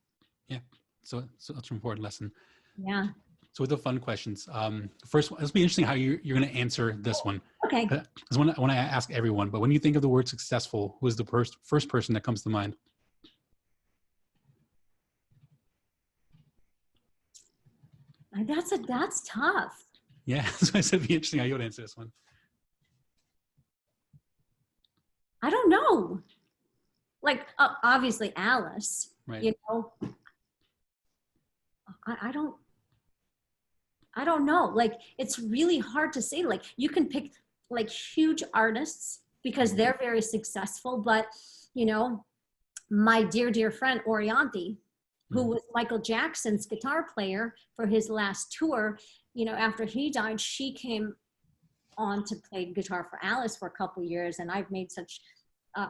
So that's an important lesson. So with the fun questions, first, it'll be interesting how you're going to answer this one. Okay. Because I want to ask everyone, but when you think of the word successful, who is the first person that comes to mind? That's tough. So I said it'd be interesting how you would answer this one. I don't know. Like obviously Alice, you know. I don't know. Like it's really hard to say. Like you can pick like huge artists because they're very successful, but you know, my dear friend Orianthi, who was Michael Jackson's guitar player for his last tour, you know, after he died, she came on to play guitar for Alice for a couple years, and I've made such I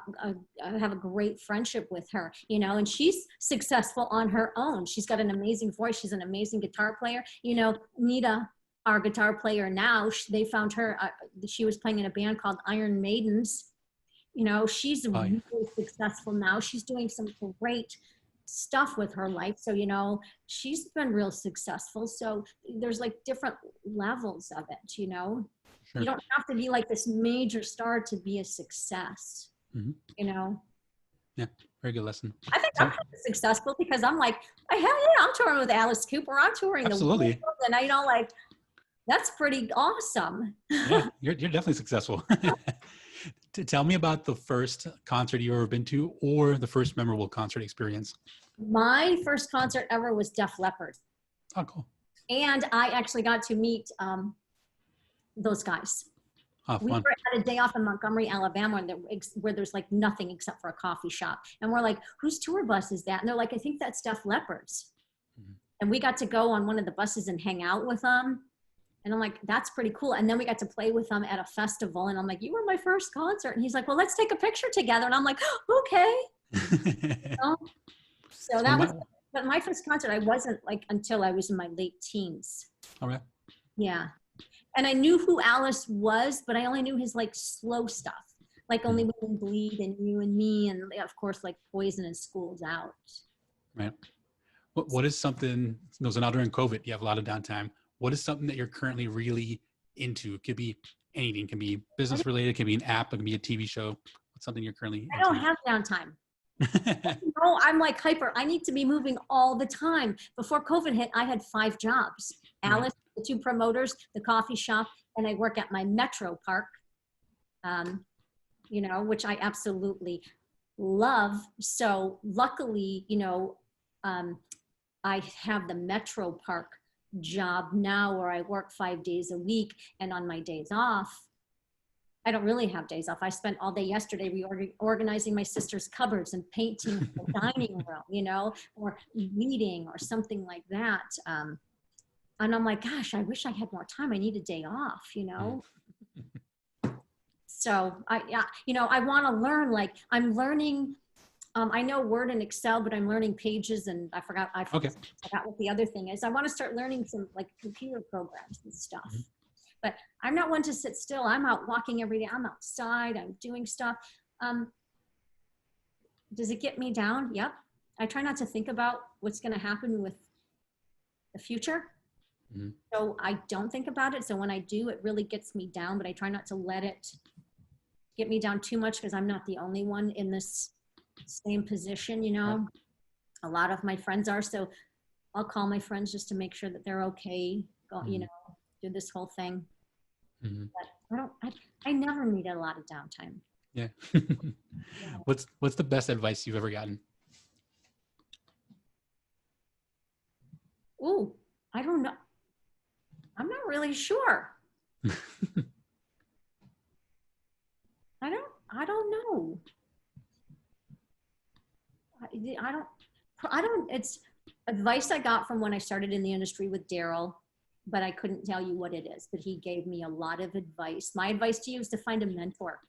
have a great friendship with her, you know, and she's successful on her own. She's got an amazing voice. She's an amazing guitar player. You know, Nita, our guitar player now, they found her, she was playing in a band called Iron Maidens. You know, she's really successful now. She's doing some great stuff with her life. So, you know, she's been real successful. So there's like different levels of it, you know. You don't have to be like this major star to be a success. You know? Very good lesson. I think I'm kind of successful because I'm like, hell yeah, I'm touring with Alice Cooper. I'm touring the world. And I, you know, like, that's pretty awesome. You're definitely successful. Tell me about the first concert you've ever been to or the first memorable concert experience. My first concert ever was Def Leppard. Oh, cool. And I actually got to meet those guys. We were at a day off in Montgomery, Alabama, where there's like nothing except for a coffee shop. And we're like, whose tour bus is that? And they're like, I think that's Def Leppard's. And we got to go on one of the buses and hang out with them. And I'm like, that's pretty cool. And then we got to play with them at a festival. And I'm like, you were my first concert. And he's like, well, let's take a picture together. And I'm like, okay. So that was, but my first concert, I wasn't like until I was in my late teens. Yeah. And I knew who Alice was, but I only knew his like slow stuff, like Only Women Bleed and You and Me, and of course like Poison and School's Out. What is something? So now during COVID, you have a lot of downtime. What is something that you're currently really into? It could be anything. It can be business related. It can be an app. It can be a TV show. What's something you're currently into? I don't have downtime. No, I'm like hyper. I need to be moving all the time. Before COVID hit, I had 5 jobs. Alice, the 2 promoters, the coffee shop, and I work at my Metro Park. you know, which I absolutely love. So luckily, you know, I have the Metro Park job now where I work 5 days a week, and on my days off, I don't really have days off. I spent all day yesterday reorganizing my sister's cupboards and painting the dining room, you know, or reading or something like that. And I'm like, gosh, I wish I had more time. I need a day off, you know? So yeah, you know, I want to learn, like I'm learning, I know Word and Excel, but I'm learning Pages, and I forgot what the other thing is. I want to start learning some like computer programs and stuff. But I'm not one to sit still. I'm out walking every day. I'm outside. I'm doing stuff. Does it get me down? Yep. I try not to think about what's going to happen with the future. So I don't think about it. So when I do, it really gets me down, but I try not to let it get me down too much, because I'm not the only one in this same position, you know. A lot of my friends are. So I'll call my friends just to make sure that they're okay, you know, do this whole thing. But I never needed a lot of downtime. Yeah. What's the best advice you've ever gotten? Ooh, I don't know. I'm not really sure. I don't know. I don't, it's advice I got from when I started in the industry with Daryl, but I couldn't tell you what it is, but he gave me a lot of advice. My advice to you is to find a mentor.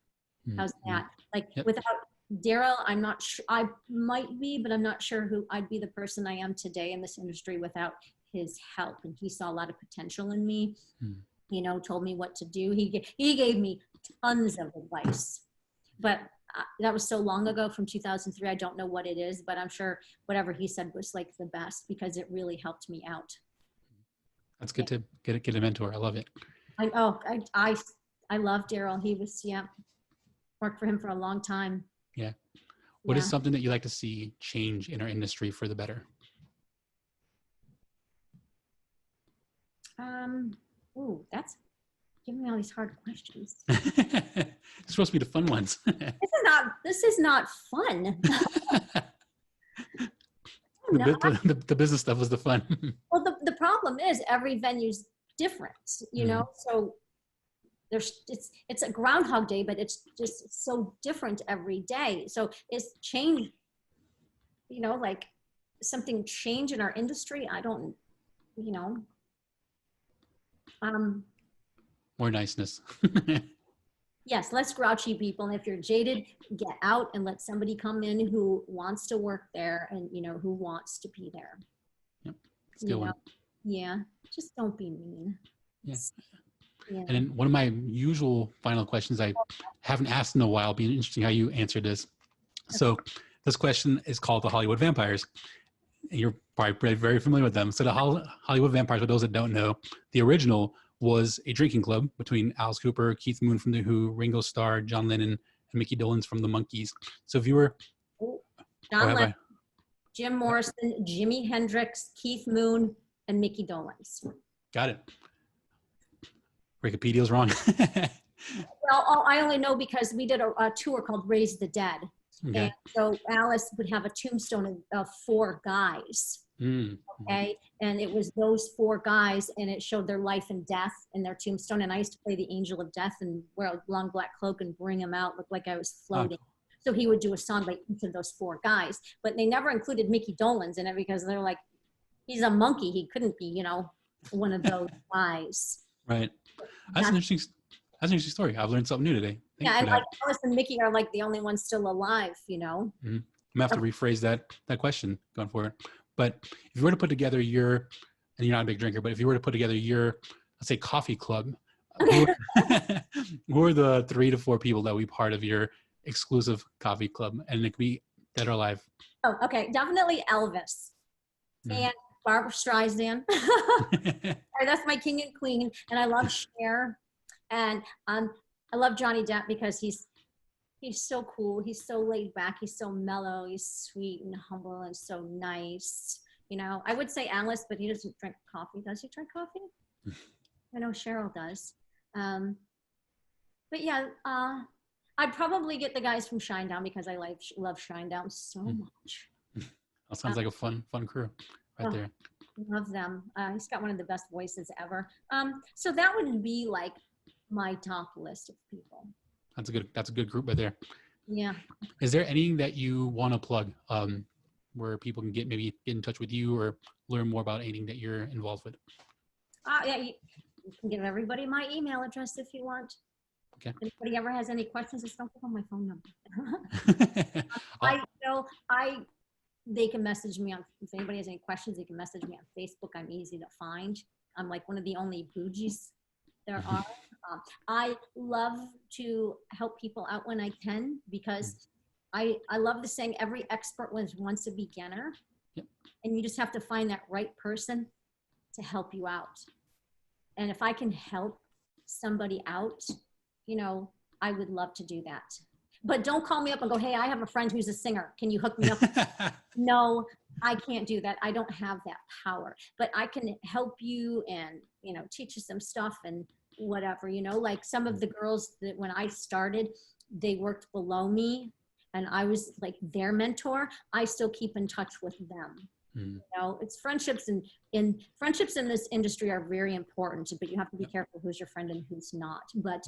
How's that? Like without Daryl, I'm not sure, I might be, but I'm not sure who I'd be the person I am today in this industry without his help. And he saw a lot of potential in me, you know, told me what to do. He gave me tons of advice, but that was so long ago, from 2003. I don't know what it is, but I'm sure whatever he said was like the best, because it really helped me out. That's good to get a mentor. I love it. I love Daryl. He was, worked for him for a long time. Yeah. What is something that you like to see change in our industry for the better? Ooh, that's giving me all these hard questions. It's supposed to be the fun ones. This is not fun. The business stuff was the fun. Well, the problem is every venue's different, you know, so it's a Groundhog Day, but it's just so different every day. So it's change, you know, like something change in our industry. I don't, you know, more niceness. yes, less grouchy people. And if you're jaded, get out and let somebody come in who wants to work there and, you know, who wants to be there. Yep. That's a good one. Yeah. Just don't be mean. Yeah. Yeah. And then one of my usual final questions I haven't asked in a while, be interesting how you answer this. So this question is called the Hollywood Vampires. And you're probably very familiar with them. So the Hollywood Vampires, for those that don't know, the original was a drinking club between Alice Cooper, Keith Moon from The Who, Ringo Starr, John Lennon, and Mickey Dolenz from the Monkees. So if you were... John Lennon, Jim Morrison, Jimi Hendrix, Keith Moon, and Mickey Dolenz. Got it. Wikipedia's wrong. Well, I only know because we did a tour called Raise the Dead. Okay. And so Alice would have a tombstone of 4 guys. Okay. And it was those 4 guys, and it showed their life and death in their tombstone. And I used to play the Angel of Death and wear a long black cloak and bring him out, look like I was floating. So he would do a song by each of those 4 guys, but they never included Mickey Dolenz in it because they're like, he's a monkey. He couldn't be, you know, one of those guys. Right. That's an interesting story. I've learned something new today. Yeah, and like Alice and Mickey are like the only ones still alive, you know. I'm gonna have to rephrase that question going forward. But if you were to put together and you're not a big drinker, but if you were to put together your, let's say, coffee club, who are the 3 to 4 people that would be part of your exclusive coffee club? And it could be dead or alive. Oh, okay, definitely Elvis and Barbara Streisand. That's my king and queen, and I love Cher, and I love Johnny Depp because he's so cool. He's so laid back. He's so mellow. He's sweet and humble and so nice. You know, I would say Alice, but he doesn't drink coffee. Does he drink coffee? I know Cheryl does. But yeah, I'd probably get the guys from Shinedown because I love Shinedown so much. That sounds like a fun crew right Oh, there. love them. He's got one of the best voices ever. So that would be like my top list of people. That's a good group right there. Yeah. Is there anything that you want to plug where people can get in touch with you or learn more about anything that you're involved with? Yeah, you can give everybody my email address if you want. Okay. If anybody ever has any questions, just don't give them my phone number. They can message me on, if anybody has any questions, they can message me on Facebook. I'm easy to find. I'm like one of the only Bujies there are. I love to help people out when I can because I love the saying, every expert was once a beginner. Yep. And you just have to find that right person to help you out. And if I can help somebody out, you know, I would love to do that. But don't call me up and go, hey, I have a friend who's a singer. Can you hook me up? No, I can't do that. I don't have that power. But I can help you and, you know, teach you some stuff and whatever, you know, like some of the girls that when I started, they worked below me and I was like their mentor. I still keep in touch with them. You know, it's friendships and friendships in this industry are very important, but you have to be careful who's your friend and who's not. But,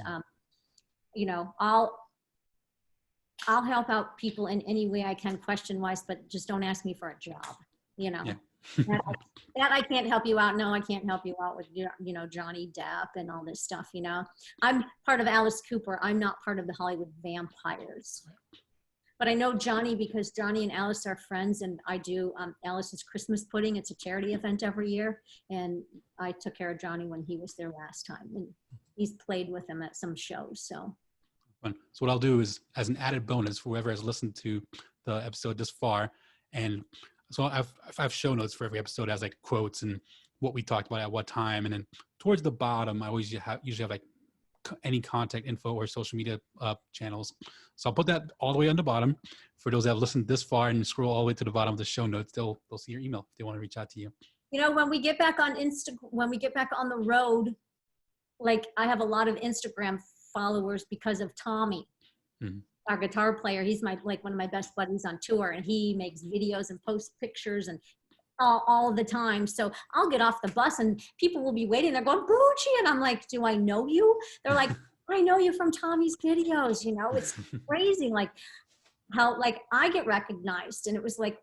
you know, I'll help out people in any way I can question wise, but just don't ask me for a job, you know. Yeah. that I can't help you out. No, I can't help you out with, you know, Johnny Depp and all this stuff, you know. I'm part of Alice Cooper. I'm not part of the Hollywood Vampires. But I know Johnny because Johnny and Alice are friends, and I do Alice's Christmas Pudding. It's a charity event every year, and I took care of Johnny when he was there last time, and he's played with him at some shows, so. So what I'll do is, as an added bonus for whoever has listened to the episode this far, and so I've show notes for every episode as like quotes and what we talked about at what time, and then towards the bottom I always usually have like any contact info or social media channels. So I'll put that all the way on the bottom for those that have listened this far and scroll all the way to the bottom of the show notes. They'll see your email if they want to reach out to you. You know, when we get back on when we get back on the road, like I have a lot of Instagram followers because of Tommy, our guitar player. He's like one of my best buddies on tour, and he makes videos and posts pictures and all the time. So I'll get off the bus and people will be waiting. They're going, Bujie, and I'm like, do I know you? They're like, I know you from Tommy's videos. You know, it's crazy, like how like I get recognized, and it was like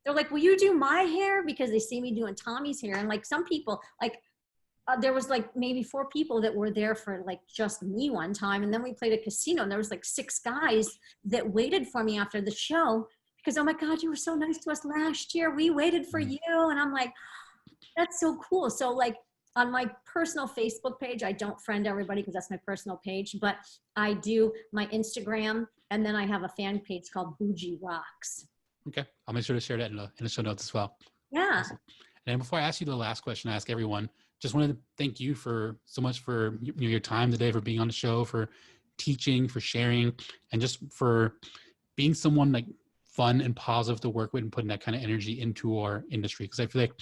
they're like, will you do my hair, because they see me doing Tommy's hair, and like some people like. There was like maybe 4 people that were there for like just me one time. And then we played a casino and there was like 6 guys that waited for me after the show because, oh my God, you were so nice to us last year. We waited for you. And I'm like, that's so cool. So like on my personal Facebook page, I don't friend everybody because that's my personal page, but I do my Instagram. And then I have a fan page called Bujie Rocks. Okay. I'll make sure to share that in the show notes as well. Yeah. Awesome. And before I ask you the last question I ask everyone, just wanted to thank you so much for your time today, for being on the show, for teaching, for sharing, and just for being someone like fun and positive to work with and putting that kind of energy into our industry. Because I feel like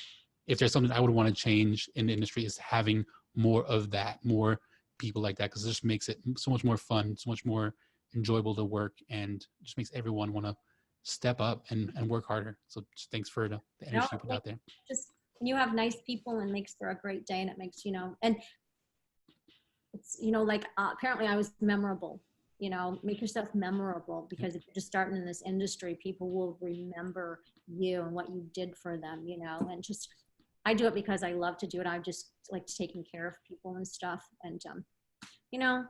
if there's something I would want to change in the industry is having more of that, more people like that, because it just makes it so much more fun, so much more enjoyable to work, and just makes everyone want to step up and work harder. So just thanks for the energy you put out there. Just you have nice people and makes for a great day, and it makes, you know, and it's, you know, like apparently I was memorable, you know, make yourself memorable, because if you're just starting in this industry, people will remember you and what you did for them, you know, and just, I do it because I love to do it. I just like taking care of people and stuff. And, you know,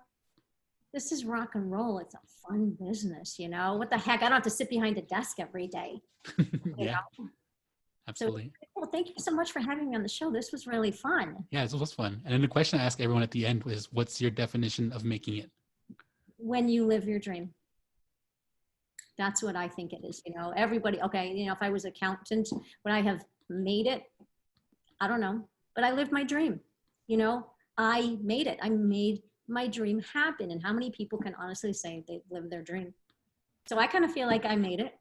this is rock and roll. It's a fun business, you know, what the heck? I don't have to sit behind a desk every day. Yeah. Know? Absolutely. So, well, thank you so much for having me on the show. This was really fun. Yeah, it was fun. And then the question I ask everyone at the end was, what's your definition of making it? When you live your dream. That's what I think it is. You know, everybody, okay, you know, if I was accountant, would I have made it? I don't know, but I lived my dream. You know, I made it. I made my dream happen. And how many people can honestly say they lived their dream? So I kind of feel like I made it.